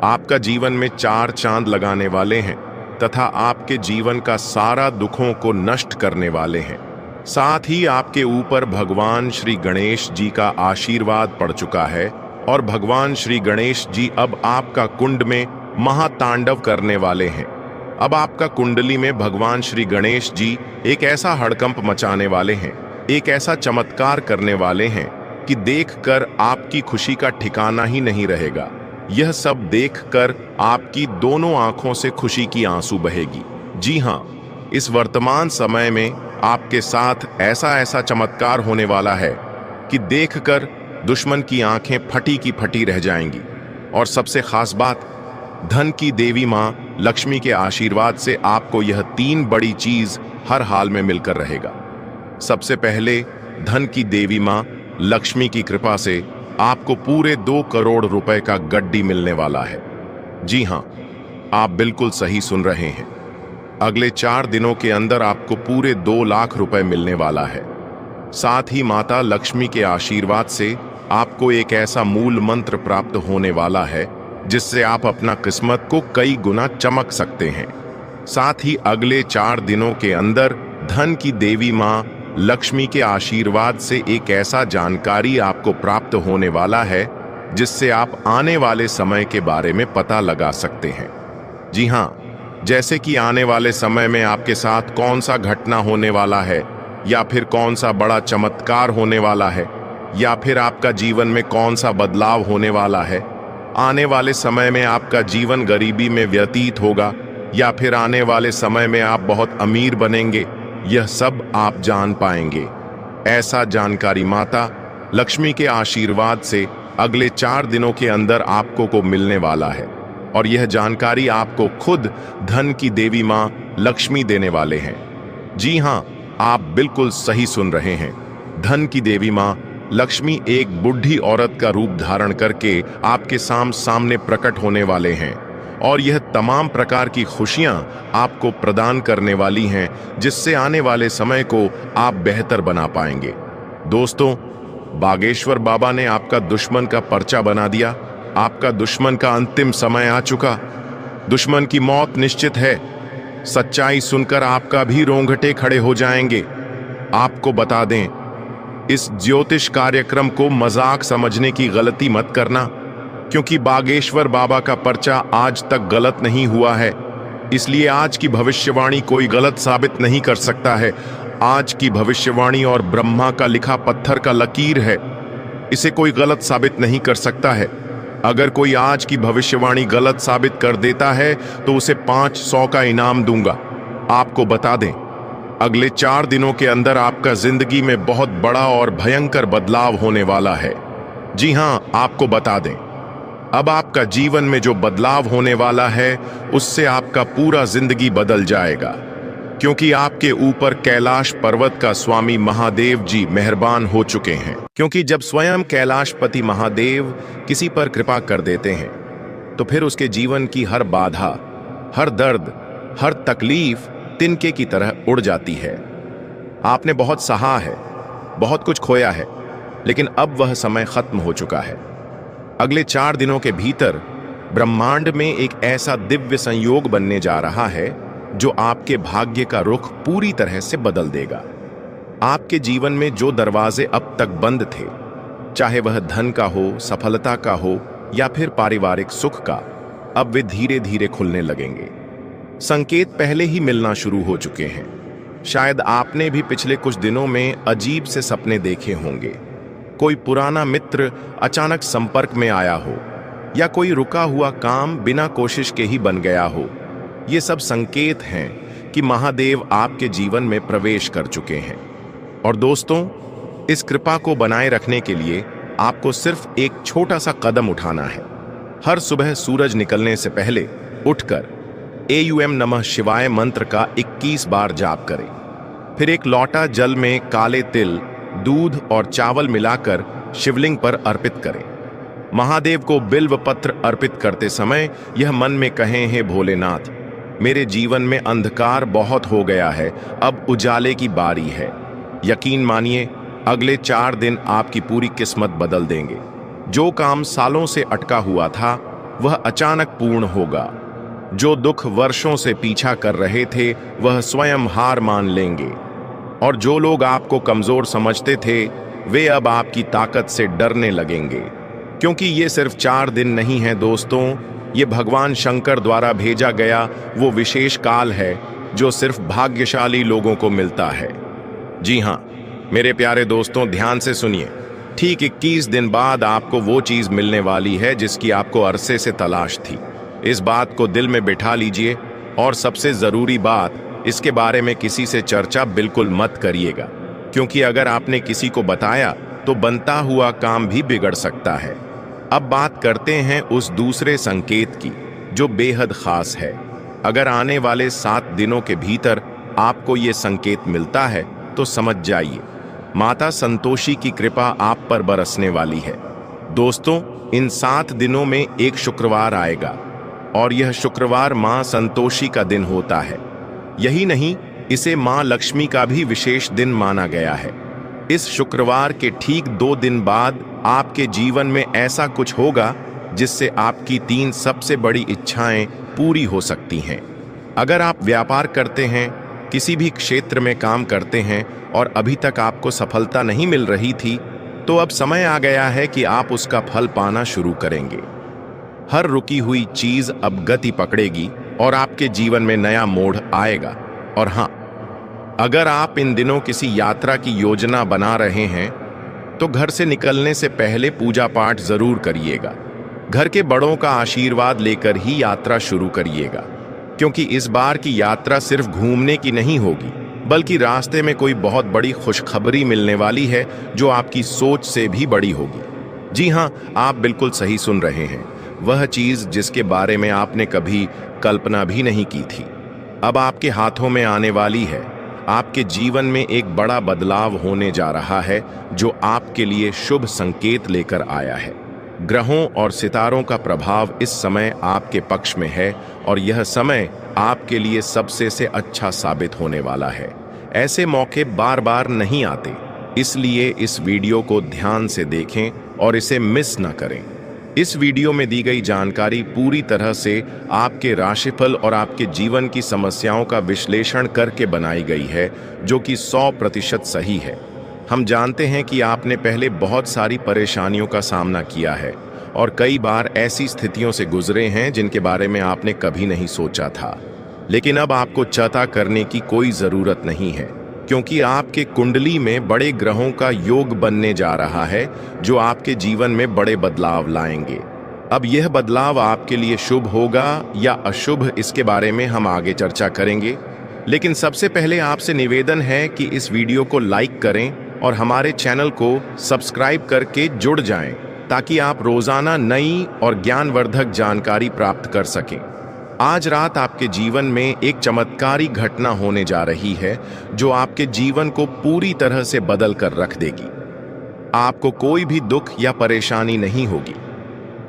आपका जीवन में 4 चांद लगाने वाले हैं तथा आपके जीवन का सारा दुखों को नष्ट करने वाले हैं। साथ ही आपके ऊपर भगवान श्री गणेश जी का आशीर्वाद पड़ चुका है और भगवान श्री गणेश जी अब आपका कुंड में महातांडव करने वाले हैं। अब आपका कुंडली में भगवान श्री गणेश जी एक ऐसा हड़कंप मचाने वाले हैं, एक ऐसा चमत्कार करने वाले हैं कि देखकर आपकी खुशी का ठिकाना ही नहीं रहेगा। यह सब देखकर आपकी दोनों आंखों से खुशी की आंसू बहेगी। जी हाँ, इस वर्तमान समय में आपके साथ ऐसा ऐसा चमत्कार होने वाला है कि देखकर दुश्मन की आंखें फटी की फटी रह जाएंगी। और सबसे खास बात, धन की देवी मां लक्ष्मी के आशीर्वाद से आपको यह 3 बड़ी चीज हर हाल में मिलकर रहेगा। सबसे पहले, धन की देवी मां लक्ष्मी की कृपा से आपको पूरे 2 करोड़ रुपए का गड्डी मिलने वाला है। जी हां, आप बिल्कुल सही सुन रहे हैं। अगले 4 दिनों के अंदर आपको पूरे 2 लाख रुपए मिलने वाला है। साथ ही माता लक्ष्मी के आशीर्वाद से आपको एक ऐसा मूल मंत्र प्राप्त होने वाला है जिससे आप अपना किस्मत को कई गुना चमक सकते हैं। साथ ही अगले 4 दिनों के अंदर धन की देवी मां लक्ष्मी के आशीर्वाद से एक ऐसा जानकारी आपको प्राप्त होने वाला है जिससे आप आने वाले समय के बारे में पता लगा सकते हैं। जी हां, जैसे कि आने वाले समय में आपके साथ कौन सा घटना होने वाला है, या फिर कौन सा बड़ा चमत्कार होने वाला है, या फिर आपका जीवन में कौन सा बदलाव होने वाला है। आने वाले समय में आपका जीवन गरीबी में व्यतीत होगा या फिर आने वाले समय में आप बहुत अमीर बनेंगे, यह सब आप जान पाएंगे। ऐसा जानकारी माता लक्ष्मी के आशीर्वाद से अगले 4 दिनों के अंदर आपको को मिलने वाला है और यह जानकारी आपको खुद धन की देवी मां लक्ष्मी देने वाले हैं। जी हां, आप बिल्कुल सही सुन रहे हैं। धन की देवी मां लक्ष्मी एक बुढ़ी औरत का रूप धारण करके आपके सामने प्रकट होने वाले हैं और यह तमाम प्रकार की खुशियां आपको प्रदान करने वाली हैं जिससे आने वाले समय को आप बेहतर बना पाएंगे। दोस्तों, बागेश्वर बाबा ने आपका दुश्मन का पर्चा बना दिया। आपका दुश्मन का अंतिम समय आ चुका। दुश्मन की मौत निश्चित है। सच्चाई सुनकर आपका भी रोंगटे खड़े हो जाएंगे। आपको बता दें, इस ज्योतिष कार्यक्रम को मजाक समझने की गलती मत करना, क्योंकि बागेश्वर बाबा का पर्चा आज तक गलत नहीं हुआ है। इसलिए आज की भविष्यवाणी कोई गलत साबित नहीं कर सकता है। आज की भविष्यवाणी और ब्रह्मा का लिखा पत्थर का लकीर है, इसे कोई गलत साबित नहीं कर सकता है। अगर कोई आज की भविष्यवाणी गलत साबित कर देता है तो उसे 500 का इनाम दूंगा। आपको बता दें, अगले 4 दिनों के अंदर आपका जिंदगी में बहुत बड़ा और भयंकर बदलाव होने वाला है। जी हां, आपको बता दें, अब आपका जीवन में जो बदलाव होने वाला है उससे आपका पूरा जिंदगी बदल जाएगा, क्योंकि आपके ऊपर कैलाश पर्वत का स्वामी महादेव जी मेहरबान हो चुके हैं। क्योंकि जब स्वयं कैलाशपति महादेव किसी पर कृपा कर देते हैं तो फिर उसके जीवन की हर बाधा, हर दर्द, हर तकलीफ तिनके की तरह उड़ जाती है। आपने बहुत सहा है, बहुत कुछ खोया है, लेकिन अब वह समय खत्म हो चुका है। अगले 4 दिनों के भीतर ब्रह्मांड में एक ऐसा दिव्य संयोग बनने जा रहा है जो आपके भाग्य का रुख पूरी तरह से बदल देगा। आपके जीवन में जो दरवाजे अब तक बंद थे, चाहे वह धन का हो, सफलता का हो या फिर पारिवारिक सुख का, अब वे धीरे धीरे खुलने लगेंगे। संकेत पहले ही मिलना शुरू हो चुके हैं। शायद आपने भी पिछले कुछ दिनों में अजीब से सपने देखे होंगे। कोई पुराना मित्र अचानक संपर्क में आया हो या कोई रुका हुआ काम बिना कोशिश के ही बन गया हो। ये सब संकेत हैं कि महादेव आपके जीवन में प्रवेश कर चुके हैं। और दोस्तों, इस कृपा को बनाए रखने के लिए आपको सिर्फ एक छोटा सा कदम उठाना है। हर सुबह सूरज निकलने से पहले उठकर एयूएम नमः शिवाय मंत्र का 21 बार जाप करें। फिर एक लोटा जल में काले तिल, दूध और चावल मिलाकर शिवलिंग पर अर्पित करें। महादेव को बिल्व पत्र अर्पित करते समय यह मन में कहें, हे भोलेनाथ, मेरे जीवन में अंधकार बहुत हो गया है, अब उजाले की बारी है। यकीन मानिए, अगले 4 दिन आपकी पूरी किस्मत बदल देंगे। जो काम सालों से अटका हुआ था वह अचानक पूर्ण होगा। जो दुख वर्षों से पीछा कर रहे थे वह स्वयं हार मान लेंगे। और जो लोग आपको कमजोर समझते थे वे अब आपकी ताकत से डरने लगेंगे। क्योंकि ये सिर्फ 4 दिन नहीं है दोस्तों, ये भगवान शंकर द्वारा भेजा गया वो विशेष काल है जो सिर्फ भाग्यशाली लोगों को मिलता है। जी हाँ मेरे प्यारे दोस्तों, ध्यान से सुनिए। ठीक 21 दिन बाद आपको वो चीज मिलने वाली है जिसकी आपको अरसे से तलाश थी। इस बात को दिल में बिठा लीजिए। और सबसे जरूरी बात, इसके बारे में किसी से चर्चा बिल्कुल मत करिएगा, क्योंकि अगर आपने किसी को बताया तो बनता हुआ काम भी बिगड़ सकता है। अब बात करते हैं उस दूसरे संकेत की जो बेहद खास है। अगर आने वाले 7 दिनों के भीतर आपको ये संकेत मिलता है तो समझ जाइए, माता संतोषी की कृपा आप पर बरसने वाली है। दोस्तों, इन 7 दिनों में एक शुक्रवार आएगा और यह शुक्रवार मां संतोषी का दिन होता है। यही नहीं, इसे मां लक्ष्मी का भी विशेष दिन माना गया है। इस शुक्रवार के ठीक 2 दिन बाद आपके जीवन में ऐसा कुछ होगा जिससे आपकी 3 सबसे बड़ी इच्छाएं पूरी हो सकती हैं। अगर आप व्यापार करते हैं, किसी भी क्षेत्र में काम करते हैं और अभी तक आपको सफलता नहीं मिल रही थी, तो अब समय आ गया है कि आप उसका फल पाना शुरू करेंगे। हर रुकी हुई चीज अब गति पकड़ेगी और आपके जीवन में नया मोड़ आएगा। और हाँ, अगर आप इन दिनों किसी यात्रा की योजना बना रहे हैं तो घर से निकलने से पहले पूजा पाठ जरूर करिएगा। घर के बड़ों का आशीर्वाद लेकर ही यात्रा शुरू करिएगा, क्योंकि इस बार की यात्रा सिर्फ घूमने की नहीं होगी, बल्कि रास्ते में कोई बहुत बड़ी खुशखबरी मिलने वाली है जो आपकी सोच से भी बड़ी होगी। जी हाँ, आप बिल्कुल सही सुन रहे हैं। वह चीज जिसके बारे में आपने कभी कल्पना भी नहीं की थी अब आपके हाथों में आने वाली है। आपके जीवन में एक बड़ा बदलाव होने जा रहा है जो आपके लिए शुभ संकेत लेकर आया है। ग्रहों और सितारों का प्रभाव इस समय आपके पक्ष में है और यह समय आपके लिए सबसे से अच्छा साबित होने वाला है। ऐसे मौके बार बार नहीं आते, इसलिए इस वीडियो को ध्यान से देखें और इसे मिस न करें। इस वीडियो में दी गई जानकारी पूरी तरह से आपके राशिफल और आपके जीवन की समस्याओं का विश्लेषण करके बनाई गई है, जो कि 100% सही है। हम जानते हैं कि आपने पहले बहुत सारी परेशानियों का सामना किया है और कई बार ऐसी स्थितियों से गुजरे हैं जिनके बारे में आपने कभी नहीं सोचा था। लेकिन अब आपको चिंता करने की कोई ज़रूरत नहीं है, क्योंकि आपके कुंडली में बड़े ग्रहों का योग बनने जा रहा है जो आपके जीवन में बड़े बदलाव लाएंगे। अब यह बदलाव आपके लिए शुभ होगा या अशुभ, इसके बारे में हम आगे चर्चा करेंगे। लेकिन सबसे पहले आपसे निवेदन है कि इस वीडियो को लाइक करें और हमारे चैनल को सब्सक्राइब करके जुड़ जाएं, ताकि आप रोजाना नई और ज्ञानवर्धक जानकारी प्राप्त कर सकें। आज रात आपके जीवन में एक चमत्कारी घटना होने जा रही है जो आपके जीवन को पूरी तरह से बदल कर रख देगी। आपको कोई भी दुख या परेशानी नहीं होगी।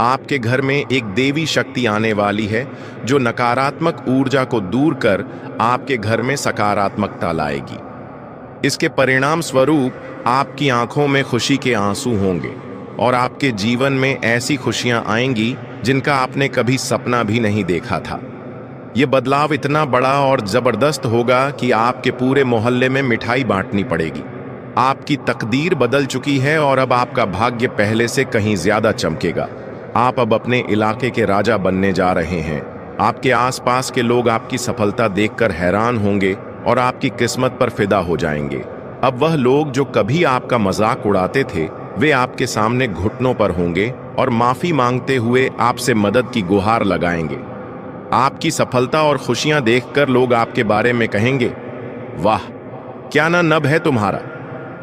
आपके घर में एक देवी शक्ति आने वाली है जो नकारात्मक ऊर्जा को दूर कर आपके घर में सकारात्मकता लाएगी। इसके परिणाम स्वरूप आपकी आंखों में खुशी के आंसू होंगे और आपके जीवन में ऐसी खुशियां आएंगी जिनका आपने कभी सपना भी नहीं देखा था। ये बदलाव इतना बड़ा और जबरदस्त होगा कि आपके पूरे मोहल्ले में मिठाई बांटनी पड़ेगी। आपकी तकदीर बदल चुकी है और अब आपका भाग्य पहले से कहीं ज्यादा चमकेगा। आप अब अपने इलाके के राजा बनने जा रहे हैं। आपके आसपास के लोग आपकी सफलता देखकर हैरान होंगे और आपकी किस्मत पर फिदा हो जाएंगे। अब वह लोग जो कभी आपका मजाक उड़ाते थे वे आपके सामने घुटनों पर होंगे और माफी मांगते हुए आपसे मदद की गुहार लगाएंगे। आपकी सफलता और खुशियां देखकर लोग आपके बारे में कहेंगे, वाह क्या ना नभ है तुम्हारा।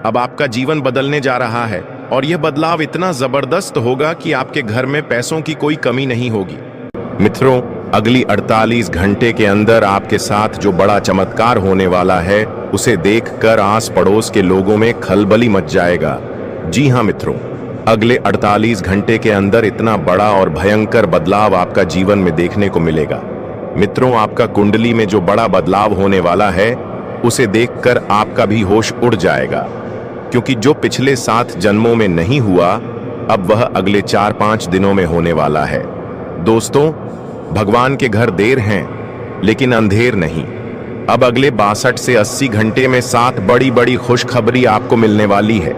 अब आपका जीवन बदलने जा रहा है और यह बदलाव इतना जबरदस्त होगा कि आपके घर में पैसों की कोई कमी नहीं होगी। मित्रों, अगली 48 घंटे के अंदर आपके साथ जो बड़ा चमत्कार होने वाला है, उसे देखकर आस पड़ोस के लोगों में खलबली मच जाएगा। जी हाँ मित्रों, अगले 48 घंटे के अंदर इतना बड़ा और भयंकर बदलाव आपका जीवन में देखने को मिलेगा। मित्रों, आपका कुंडली में जो बड़ा बदलाव होने वाला है, उसे देखकर आपका भी होश उड़ जाएगा, क्योंकि जो पिछले 7 जन्मों में नहीं हुआ, अब वह अगले 4-5 दिनों में होने वाला है। दोस्तों, भगवान के घर देर हैं, लेकिन अंधेर नहीं। अब अगले 62 से 80 घंटे में 7 बड़ी बड़ी खुशखबरी आपको मिलने वाली है,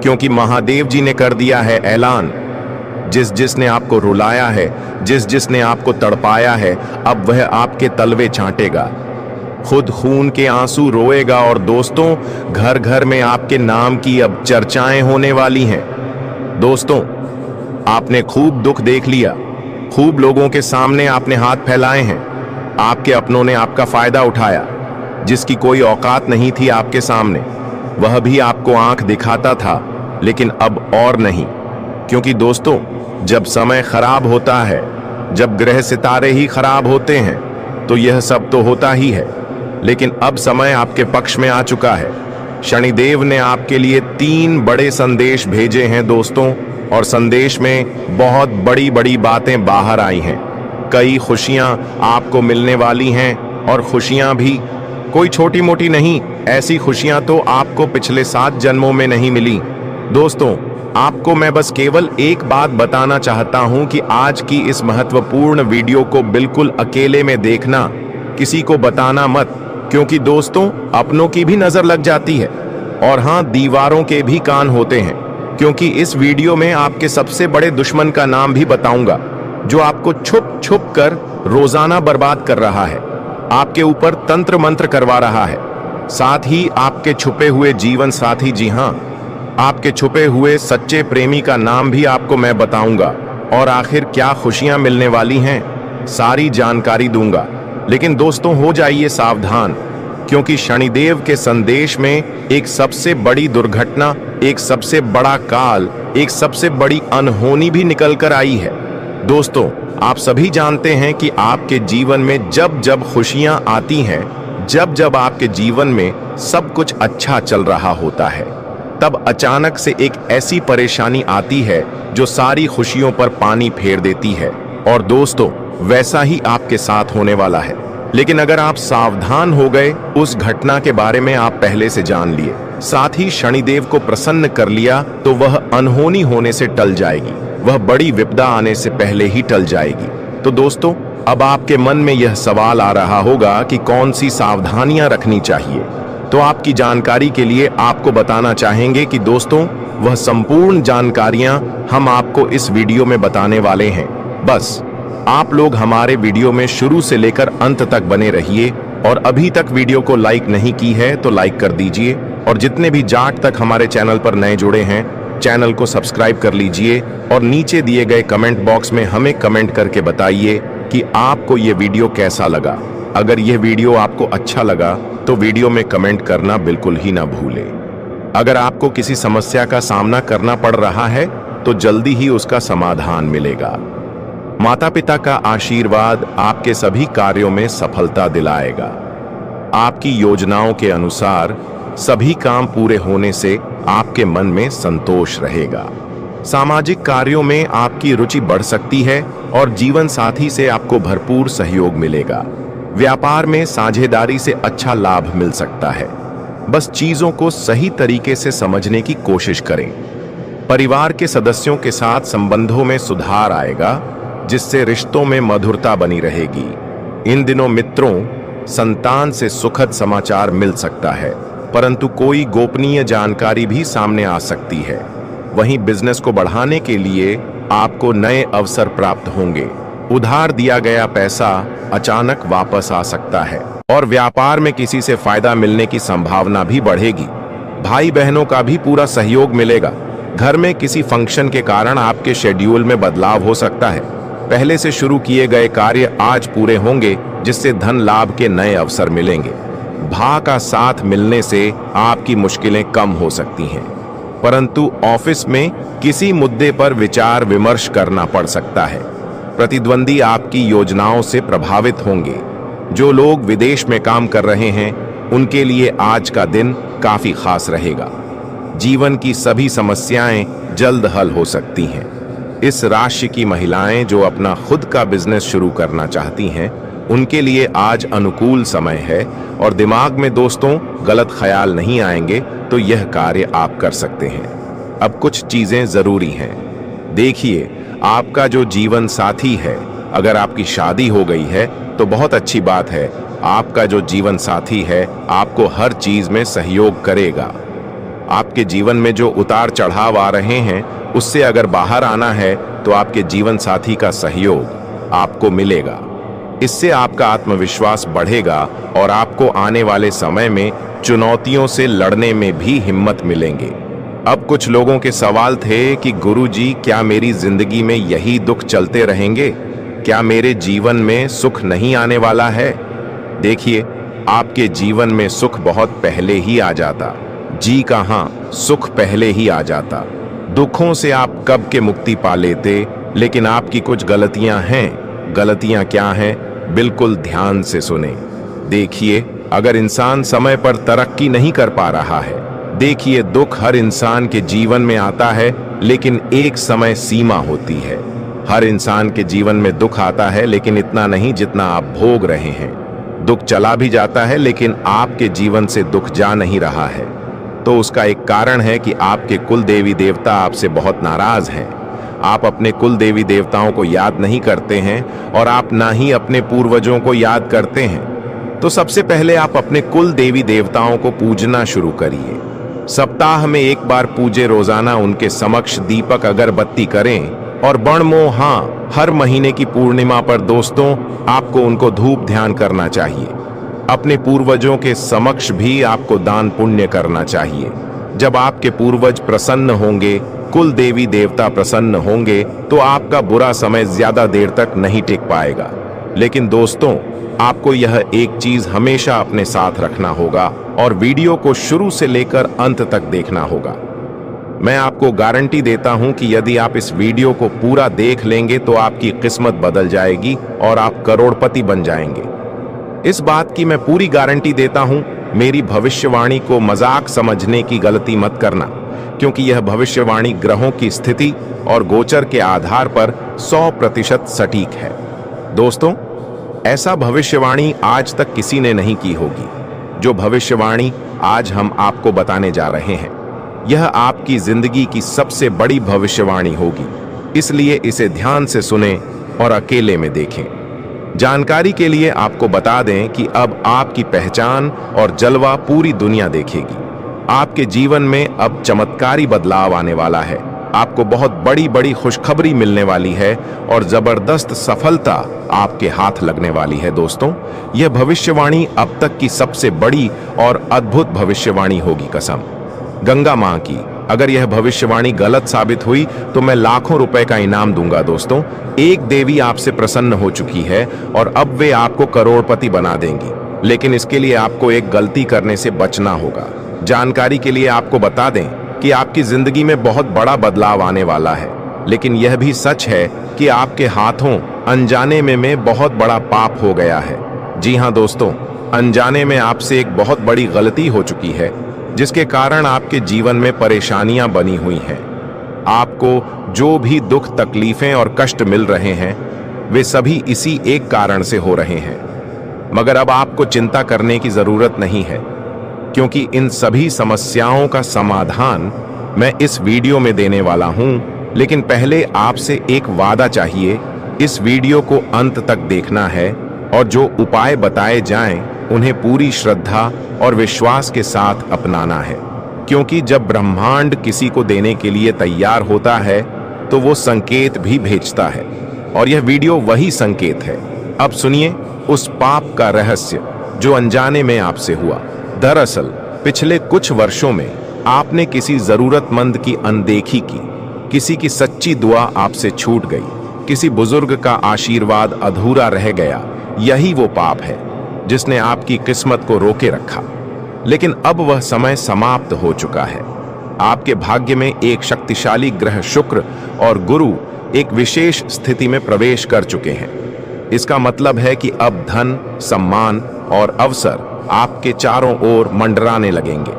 क्योंकि महादेव जी ने कर दिया है ऐलान। जिसने आपको रुलाया है, जिसने आपको तड़पाया है, अब वह आपके तलवे चाटेगा, खुद खून के आंसू रोएगा। और दोस्तों, घर घर में आपके नाम की अब चर्चाएं होने वाली हैं। दोस्तों, आपने खूब दुख देख लिया, खूब लोगों के सामने आपने हाथ फैलाए हैं, आपके अपनों ने आपका फायदा उठाया। जिसकी कोई औकात नहीं थी आपके सामने, वह भी आपको आंख दिखाता था, लेकिन अब और नहीं। क्योंकि दोस्तों, जब समय खराब होता है, जब ग्रह सितारे ही खराब होते हैं, तो यह सब तो होता ही है। लेकिन अब समय आपके पक्ष में आ चुका है। शनिदेव ने आपके लिए 3 बड़े संदेश भेजे हैं दोस्तों, और संदेश में बहुत बड़ी बड़ी बातें बाहर आई हैं। कई खुशियां आपको मिलने वाली हैं, और खुशियां भी कोई छोटी मोटी नहीं। ऐसी खुशियां तो आपको पिछले 7 जन्मों में नहीं मिली। दोस्तों, आपको मैं बस केवल एक बात बताना चाहता हूं कि आज की इस महत्वपूर्ण वीडियो को बिल्कुल अकेले में देखना, किसी को बताना मत, क्योंकि दोस्तों, अपनों की भी नजर लग जाती है, और हां, दीवारों के भी कान होते हैं। क्योंकि इस वीडियो में आपके सबसे बड़े दुश्मन का नाम भी बताऊंगा, जो आपको छुप छुप कर रोजाना बर्बाद कर रहा है, आपके ऊपर तंत्र मंत्र करवा रहा है। साथ ही आपके छुपे हुए जीवन साथी, जी हां, आपके छुपे हुए सच्चे प्रेमी का नाम भी आपको मैं बताऊंगा, और आखिर क्या खुशियां मिलने वाली हैं, सारी जानकारी दूंगा। लेकिन दोस्तों, हो जाइए सावधान, क्योंकि शनिदेव के संदेश में एक सबसे बड़ी दुर्घटना, एक सबसे बड़ा काल, एक सबसे बड़ी अनहोनी भी निकल कर आई है। दोस्तों, आप सभी जानते हैं कि आपके जीवन में जब जब खुशियां आती हैं, जब जब आपके जीवन में सब कुछ अच्छा चल रहा होता है, तब अचानक से एक ऐसी परेशानी आती है जो सारी खुशियों पर पानी फेर देती है। और दोस्तों, वैसा ही आपके साथ होने वाला है। लेकिन अगर आप सावधान हो गए, उस घटना के बारे में आप पहले से जान लिए, साथ ही शनिदेव को प्रसन्न कर लिया, तो वह अनहोनी होने से टल जाएगी, वह बड़ी विपदा आने से पहले ही टल जाएगी। तो दोस्तों, अब आपके मन में यह सवाल आ रहा होगा कि कौन सी सावधानियां रखनी चाहिए। तो आपकी जानकारी के लिए आपको बताना चाहेंगे कि दोस्तों, वह संपूर्ण जानकारियां हम आपको इस वीडियो में बताने वाले हैं। बस आप लोग हमारे वीडियो में शुरू से लेकर अंत तक बने रहिए, और अभी तक वीडियो को लाइक नहीं की है तो लाइक कर दीजिए, और जितने भी जाट तक हमारे चैनल पर नए जुड़े हैं, चैनल को सब्सक्राइब कर लीजिए, और नीचे दिए गए कमेंट बॉक्स में हमें कमेंट करके बताइए कि आपको ये वीडियो कैसा लगा। अगर यह वीडियो आपको अच्छा लगा तो वीडियो में कमेंट करना बिल्कुल ही ना भूलें। अगर आपको किसी समस्या का सामना करना पड़ रहा है, तो जल्दी ही उसका समाधान मिलेगा। माता पिता का आशीर्वाद आपके सभी कार्यों में सफलता दिलाएगा। आपकी योजनाओं के अनुसार सभी काम पूरे होने से आपके मन में संतोष रहेगा। सामाजिक कार्यों में आपकी रुचि बढ़ सकती है, और जीवन साथी से आपको भरपूर सहयोग मिलेगा। व्यापार में साझेदारी से अच्छा लाभ मिल सकता है। बस चीजों को सही तरीके से समझने की कोशिश करें। परिवार के सदस्यों के साथ संबंधों में सुधार आएगा, जिससे रिश्तों में मधुरता बनी रहेगी। इन दिनों मित्रों, संतान से सुखद समाचार मिल सकता है, परंतु कोई गोपनीय जानकारी भी सामने आ सकती है। वहीं बिजनेस को बढ़ाने के लिए आपको नए अवसर प्राप्त होंगे। उधार दिया गया पैसा अचानक वापस आ सकता है, और व्यापार में किसी से फायदा मिलने की संभावना भी बढ़ेगी। भाई बहनों का भी पूरा सहयोग मिलेगा। घर में किसी फंक्शन के कारण आपके शेड्यूल में बदलाव हो सकता है। पहले से शुरू किए गए कार्य आज पूरे होंगे, जिससे धन लाभ के नए अवसर मिलेंगे। भाई का साथ मिलने से आपकी मुश्किलें कम हो सकती हैं। परंतु ऑफिस में किसी मुद्दे पर विचार विमर्श करना पड़ सकता है। प्रतिद्वंदी आपकी योजनाओं से प्रभावित होंगे। जो लोग विदेश में काम कर रहे हैं उनके लिए आज का दिन काफी खास रहेगा। जीवन की सभी समस्याएं जल्द हल हो सकती हैं। इस राशि की महिलाएं जो अपना खुद का बिजनेस शुरू करना चाहती हैं उनके लिए आज अनुकूल समय है और दिमाग में दोस्तों गलत ख्याल नहीं आएंगे तो यह कार्य आप कर सकते हैं। अब कुछ चीजें जरूरी हैं। देखिए, आपका जो जीवन साथी है, अगर आपकी शादी हो गई है तो बहुत अच्छी बात है। आपका जो जीवन साथी है आपको हर चीज में सहयोग करेगा। आपके जीवन में जो उतार चढ़ाव आ रहे हैं उससे अगर बाहर आना है तो आपके जीवन साथी का सहयोग आपको मिलेगा। इससे आपका आत्मविश्वास बढ़ेगा और आपको आने वाले समय में चुनौतियों से लड़ने में भी हिम्मत मिलेंगे। अब कुछ लोगों के सवाल थे कि गुरुजी, क्या मेरी जिंदगी में यही दुख चलते रहेंगे? क्या मेरे जीवन में सुख नहीं आने वाला है? देखिए, आपके जीवन में सुख बहुत पहले ही आ जाता। जी कहाँ, सुख पहले ही आ जाता। दुखों से आप कब के मुक्ति पा लेते, लेकिन आपकी कुछ गलतियां हैं। गलतियां क्या हैं? बिल्कुल ध्यान से सुने। देखिए, अगर इंसान समय पर तरक्की नहीं कर पा रहा है, देखिए दुख हर इंसान के जीवन में आता है, लेकिन एक समय सीमा होती है। हर इंसान के जीवन में दुख आता है, लेकिन इतना नहीं जितना आप भोग रहे हैं। दुख चला भी जाता है, लेकिन आपके जीवन से दुख जा नहीं रहा है। तो उसका एक कारण है कि आपके कुल देवी देवता आपसे बहुत नाराज हैं। आप अपने कुल देवी देवताओं को याद नहीं करते हैं और आप ना ही अपने पूर्वजों को याद करते हैं। तो सबसे पहले आप अपने कुल देवी देवताओं को पूजना शुरू करिए। सप्ताह में एक बार पूजे, रोजाना उनके समक्ष दीपक अगरबत्ती करें और बणमो, हाँ, हर महीने की पूर्णिमा पर दोस्तों आपको उनको धूप ध्यान करना चाहिए। अपने पूर्वजों के समक्ष भी आपको दान पुण्य करना चाहिए। जब आपके पूर्वज प्रसन्न होंगे, कुल देवी देवता प्रसन्न होंगे, तो आपका बुरा समय ज्यादा देर तक नहीं टिक पाएगा। लेकिन दोस्तों, आपको यह एक चीज हमेशा अपने साथ रखना होगा और वीडियो को शुरू से लेकर अंत तक देखना होगा। मैं आपको गारंटी देता हूं कि यदि आप इस वीडियो को पूरा देख लेंगे तो आपकी किस्मत बदल जाएगी और आप करोड़पति बन जाएंगे। इस बात की मैं पूरी गारंटी देता हूं। मेरी भविष्यवाणी को मजाक समझने की गलती मत करना, क्योंकि यह भविष्यवाणी ग्रहों की स्थिति और गोचर के आधार पर 100% सटीक है। दोस्तों, ऐसा भविष्यवाणी आज तक किसी ने नहीं की होगी। जो भविष्यवाणी आज हम आपको बताने जा रहे हैं, यह आपकी जिंदगी की सबसे बड़ी भविष्यवाणी होगी। इसलिए इसे ध्यान से सुनें और अकेले में देखें। जानकारी के लिए आपको बता दें कि अब आपकी पहचान और जलवा पूरी दुनिया देखेगी। आपके जीवन में अब चमत्कारी बदलाव आने वाला है। आपको बहुत बड़ी बड़ी खुशखबरी मिलने वाली है और जबरदस्त सफलता आपके हाथ लगने वाली है। दोस्तों, यह भविष्यवाणी अब तक की सबसे बड़ी और अद्भुत भविष्यवाणी होगी, कसम गंगा मां की। अगर यह भविष्यवाणी गलत साबित हुई तो मैं लाखों रुपए का इनाम दूंगा। दोस्तों, एक देवी आपसे प्रसन्न हो चुकी है और अब वे आपको करोड़पति बना देंगी, लेकिन इसके लिए आपको एक गलती करने से बचना होगा। जानकारी के लिए आपको बता दें कि आपकी जिंदगी में बहुत बड़ा बदलाव आने वाला है, लेकिन यह भी सच है कि आपके हाथों अनजाने में बहुत बड़ा पाप हो गया है। जी हाँ दोस्तों, अनजाने में आपसे एक बहुत बड़ी गलती हो चुकी है, जिसके कारण आपके जीवन में परेशानियां बनी हुई हैं। आपको जो भी दुख, तकलीफें और कष्ट मिल रहे हैं, वे सभी इसी एक कारण से हो रहे हैं। मगर अब आपको चिंता करने की जरूरत नहीं है, क्योंकि इन सभी समस्याओं का समाधान मैं इस वीडियो में देने वाला हूं। लेकिन पहले आपसे एक वादा चाहिए। इस वीडियो को अंत तक देखना है और जो उपाय बताए जाएं उन्हें पूरी श्रद्धा और विश्वास के साथ अपनाना है, क्योंकि जब ब्रह्मांड किसी को देने के लिए तैयार होता है तो वो संकेत भी भेजता है, और यह वीडियो वही संकेत है। अब सुनिए उस पाप का रहस्य जो अनजाने में आपसे हुआ। दरअसल पिछले कुछ वर्षों में आपने किसी जरूरतमंद की अनदेखी की, किसी की सच्ची दुआ आपसे छूट गई, किसी बुजुर्ग का आशीर्वाद अधूरा रह गया। यही वो पाप है जिसने आपकी किस्मत को रोके रखा। लेकिन अब वह समय समाप्त हो चुका है। आपके भाग्य में एक शक्तिशाली ग्रह शुक्र और गुरु एक विशेष स्थिति में प्रवेश कर चुके हैं। इसका मतलब है कि अब धन, सम्मान और अवसर आपके चारों ओर मंडराने लगेंगे।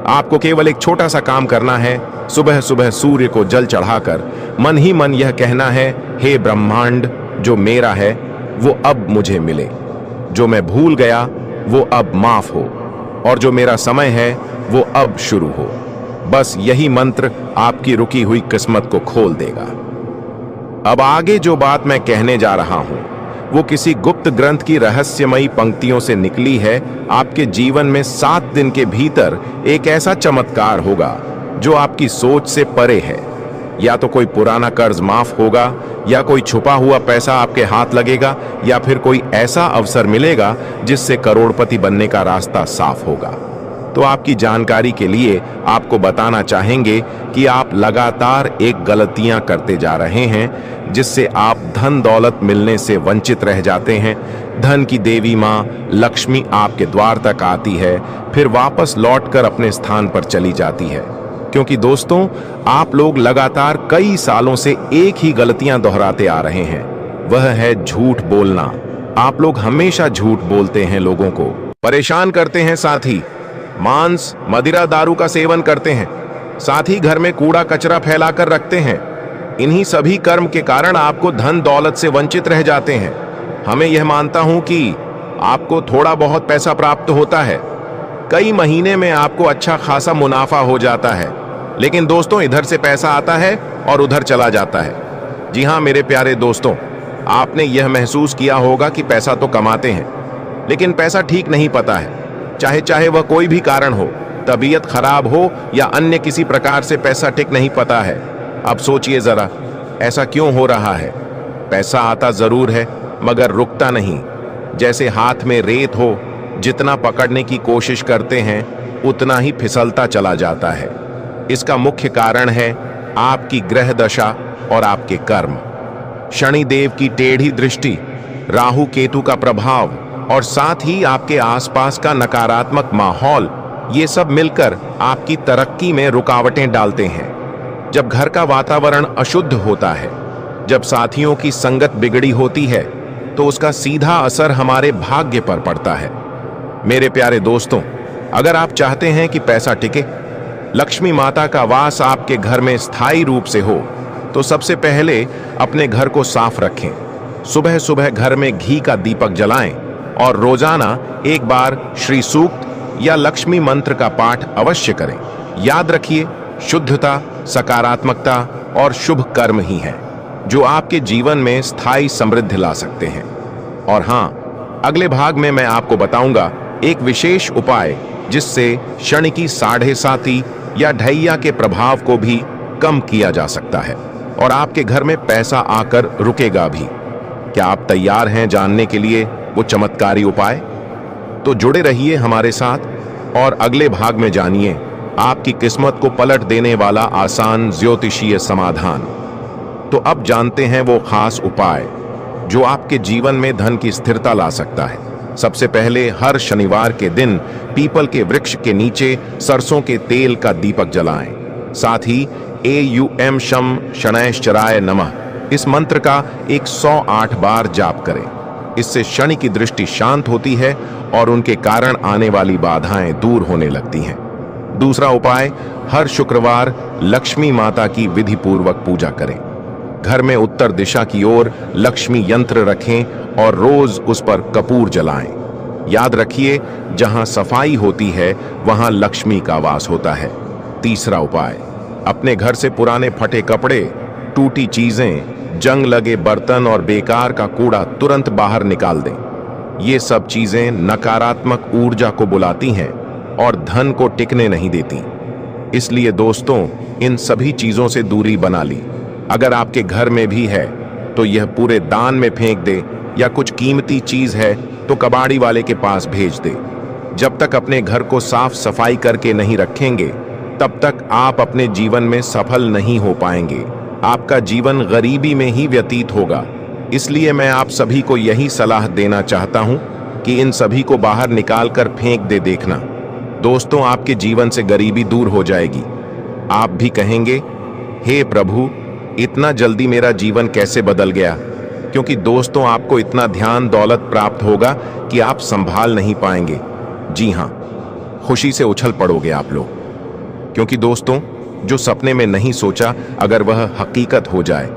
आपको केवल एक छोटा सा काम करना है। सुबह सुबह सूर्य को जल चढ़ाकर मन ही मन यह कहना है, हे ब्रह्मांड, जो मेरा है वो अब मुझे मिले, जो मैं भूल गया वो अब माफ हो, और जो मेरा समय है वो अब शुरू हो। बस यही मंत्र आपकी रुकी हुई किस्मत को खोल देगा। अब आगे जो बात मैं कहने जा रहा हूं वो किसी गुप्त ग्रंथ की रहस्यमयी पंक्तियों से निकली है। आपके जीवन में 7 दिन के भीतर एक ऐसा चमत्कार होगा जो आपकी सोच से परे है। या तो कोई पुराना कर्ज माफ होगा, या कोई छुपा हुआ पैसा आपके हाथ लगेगा, या फिर कोई ऐसा अवसर मिलेगा जिससे करोड़पति बनने का रास्ता साफ होगा। तो आपकी जानकारी के लिए आपको बताना चाहेंगे कि आप लगातार एक गलतियां करते जा रहे हैं जिससे आप धन दौलत मिलने से वंचित रह जाते हैं। धन की देवी मां लक्ष्मी आपके द्वार तक आती है, फिर वापस लौटकर अपने स्थान पर चली जाती है। क्योंकि दोस्तों, आप लोग लगातार कई सालों से एक ही गलतियां दोहराते आ रहे हैं, वह है झूठ बोलना। आप लोग हमेशा झूठ बोलते हैं, लोगों को परेशान करते हैं, साथ ही मांस, मदिरा, दारू का सेवन करते हैं, साथ ही घर में कूड़ा कचरा फैलाकर रखते हैं। इन्हीं सभी कर्म के कारण आपको धन दौलत से वंचित रह जाते हैं। हमें यह मानता हूं कि आपको थोड़ा बहुत पैसा प्राप्त होता है, कई महीने में आपको अच्छा खासा मुनाफा हो जाता है, लेकिन दोस्तों इधर से पैसा आता है और उधर चला जाता है। जी हां मेरे प्यारे दोस्तों, आपने यह महसूस किया होगा कि पैसा तो कमाते हैं, लेकिन पैसा ठीक नहीं पता है। चाहे वह कोई भी कारण हो, तबीयत खराब हो या अन्य किसी प्रकार से पैसा टिक नहीं पता है। अब सोचिए जरा, ऐसा क्यों हो रहा है? पैसा आता जरूर है मगर रुकता नहीं। जैसे हाथ में रेत हो, जितना पकड़ने की कोशिश करते हैं उतना ही फिसलता चला जाता है। इसका मुख्य कारण है आपकी ग्रह दशा और आपके कर्म। शनिदेव की टेढ़ी दृष्टि, राहु केतु का प्रभाव और साथ ही आपके आसपास का नकारात्मक माहौल, ये सब मिलकर आपकी तरक्की में रुकावटें डालते हैं। जब घर का वातावरण अशुद्ध होता है, जब साथियों की संगत बिगड़ी होती है, तो उसका सीधा असर हमारे भाग्य पर पड़ता है। मेरे प्यारे दोस्तों, अगर आप चाहते हैं कि पैसा टिके, लक्ष्मी माता का वास आपके घर में स्थायी रूप से हो, तो सबसे पहले अपने घर को साफ रखें। सुबह सुबह घर में घी का दीपक जलाएं और रोजाना एक बार श्री सूक्त या लक्ष्मी मंत्र का पाठ अवश्य करें। याद रखिए, शुद्धता, सकारात्मकता और शुभ कर्म ही हैं जो आपके जीवन में स्थायी समृद्धि ला सकते हैं। और हाँ, अगले भाग में मैं आपको बताऊंगा एक विशेष उपाय जिससे शनि की 7.5 या ढैया के प्रभाव को भी कम किया जा सकता है और आपके घर में पैसा आकर रुकेगा भी। क्या आप तैयार हैं जानने के लिए वो चमत्कारी उपाय? तो जुड़े रहिए हमारे साथ और अगले भाग में जानिए आपकी किस्मत को पलट देने वाला आसान ज्योतिषीय समाधान। तो अब जानते हैं वो खास उपाय जो आपके जीवन में धन की स्थिरता ला सकता है। सबसे पहले, हर शनिवार के दिन पीपल के वृक्ष के नीचे सरसों के तेल का दीपक जलाएं। साथ ही एयूएम शम शनैश्चराय नमः इस मंत्र का 108 बार जाप करें। इससे शनि की दृष्टि शांत होती है और उनके कारण आने वाली बाधाएं दूर होने लगती हैं। दूसरा उपाय, हर शुक्रवार लक्ष्मी माता की विधि पूर्वक पूजा करें। घर में उत्तर दिशा की ओर लक्ष्मी यंत्र रखें और रोज उस पर कपूर जलाएं। याद रखिए, जहां सफाई होती है वहां लक्ष्मी का वास होता है। तीसरा उपाय, अपने घर से पुराने फटे कपड़े, टूटी चीजें, जंग लगे बर्तन और बेकार का कूड़ा तुरंत बाहर निकाल दें। ये सब चीजें नकारात्मक ऊर्जा को बुलाती हैं और धन को टिकने नहीं देती। इसलिए दोस्तों, इन सभी चीजों से दूरी बना ली। अगर आपके घर में भी है तो यह पूरे दान में फेंक दे, या कुछ कीमती चीज है तो कबाड़ी वाले के पास भेज दे। जब तक अपने घर को साफ सफाई करके नहीं रखेंगे, तब तक आप अपने जीवन में सफल नहीं हो पाएंगे। आपका जीवन गरीबी में ही व्यतीत होगा। इसलिए मैं आप सभी को यही सलाह देना चाहता हूं कि इन सभी को बाहर निकाल कर फेंक दे देखना। दोस्तों, आपके जीवन से गरीबी दूर हो जाएगी। आप भी कहेंगे, हे प्रभु, इतना जल्दी मेरा जीवन कैसे बदल गया। क्योंकि दोस्तों, आपको इतना ध्यान दौलत प्राप्त होगा कि आप संभाल नहीं पाएंगे। जी हाँ, खुशी से उछल पड़ोगे आप लोग। क्योंकि दोस्तों, जो सपने में नहीं सोचा, अगर वह हकीकत हो जाए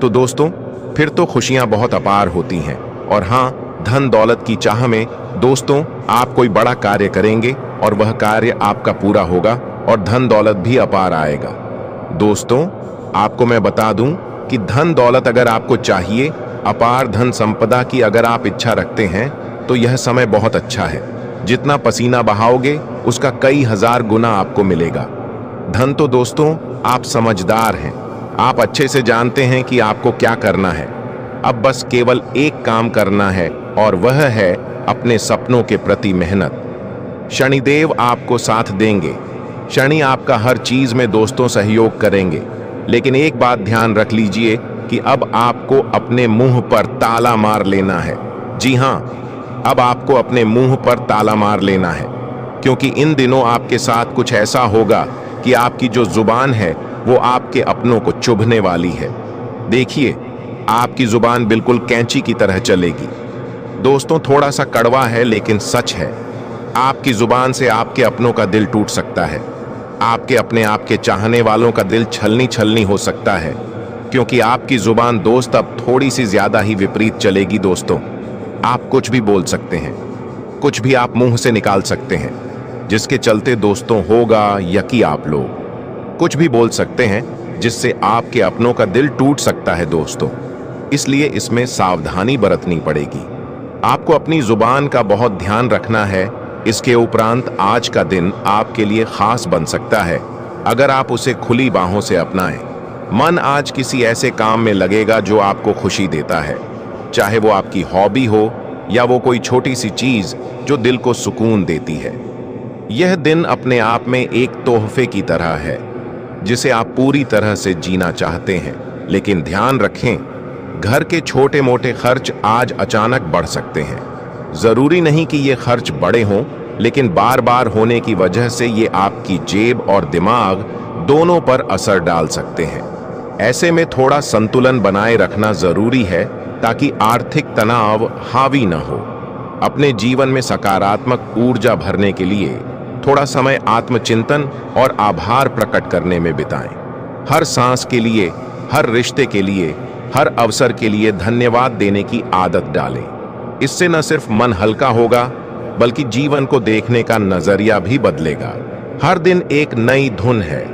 तो दोस्तों फिर तो खुशियां बहुत अपार होती हैं। और हाँ, धन दौलत की चाह में दोस्तों आप कोई बड़ा कार्य करेंगे और वह कार्य आपका पूरा होगा और धन दौलत भी अपार आएगा। दोस्तों, आपको मैं बता दूं कि धन दौलत अगर आपको चाहिए, अपार धन संपदा की अगर आप इच्छा रखते हैं, तो यह समय बहुत अच्छा है। जितना पसीना बहाओगे उसका कई हजार गुना आपको मिलेगा। धन तो दोस्तों आप समझदार हैं, आप अच्छे से जानते हैं कि आपको क्या करना है। अब बस केवल एक काम करना है और वह है अपने सपनों के प्रति मेहनत। शनिदेव आपको साथ देंगे। शनि आपका हर चीज में दोस्तों सहयोग करेंगे। लेकिन एक बात ध्यान रख लीजिए कि अब आपको अपने मुंह पर ताला मार लेना है। जी हाँ, अब आपको अपने मुंह पर ताला मार लेना है। क्योंकि इन दिनों आपके साथ कुछ ऐसा होगा कि आपकी जो जुबान है वो आपके अपनों को चुभने वाली है। देखिए, आपकी जुबान बिल्कुल कैंची की तरह चलेगी। दोस्तों, थोड़ा सा कड़वा है लेकिन सच है। आपकी जुबान से आपके अपनों का दिल टूट सकता है। आपके अपने आपके चाहने वालों का दिल छलनी छलनी हो सकता है। क्योंकि आपकी जुबान दोस्त अब थोड़ी सी ज्यादा ही विपरीत चलेगी। दोस्तों, आप कुछ भी बोल सकते हैं, कुछ भी आप मुंह से निकाल सकते हैं, जिसके चलते दोस्तों होगा यकी आप लोग कुछ भी बोल सकते हैं जिससे आपके अपनों का दिल टूट सकता है। दोस्तों, इसलिए इसमें सावधानी बरतनी पड़ेगी। आपको अपनी जुबान का बहुत ध्यान रखना है। इसके उपरांत आज का दिन आपके लिए खास बन सकता है अगर आप उसे खुली बाहों से अपनाएं। मन आज किसी ऐसे काम में लगेगा जो आपको खुशी देता है, चाहे वो आपकी हॉबी हो या वो कोई छोटी सी चीज जो दिल को सुकून देती है। यह दिन अपने आप में एक तोहफे की तरह है जिसे आप पूरी तरह से जीना चाहते हैं। लेकिन ध्यान रखें, घर के छोटे मोटे खर्च आज अचानक बढ़ सकते हैं। जरूरी नहीं कि ये खर्च बड़े हों, लेकिन बार बार होने की वजह से ये आपकी जेब और दिमाग दोनों पर असर डाल सकते हैं। ऐसे में थोड़ा संतुलन बनाए रखना जरूरी है ताकि आर्थिक तनाव हावी न हो। अपने जीवन में सकारात्मक ऊर्जा भरने के लिए थोड़ा समय आत्मचिंतन और आभार प्रकट करने में बिताएं। हर सांस के लिए, हर रिश्ते के लिए, हर अवसर के लिए धन्यवाद देने की आदत डालें। इससे न सिर्फ मन हल्का होगा, बल्कि जीवन को देखने का नजरिया भी बदलेगा। हर दिन एक नई धुन है।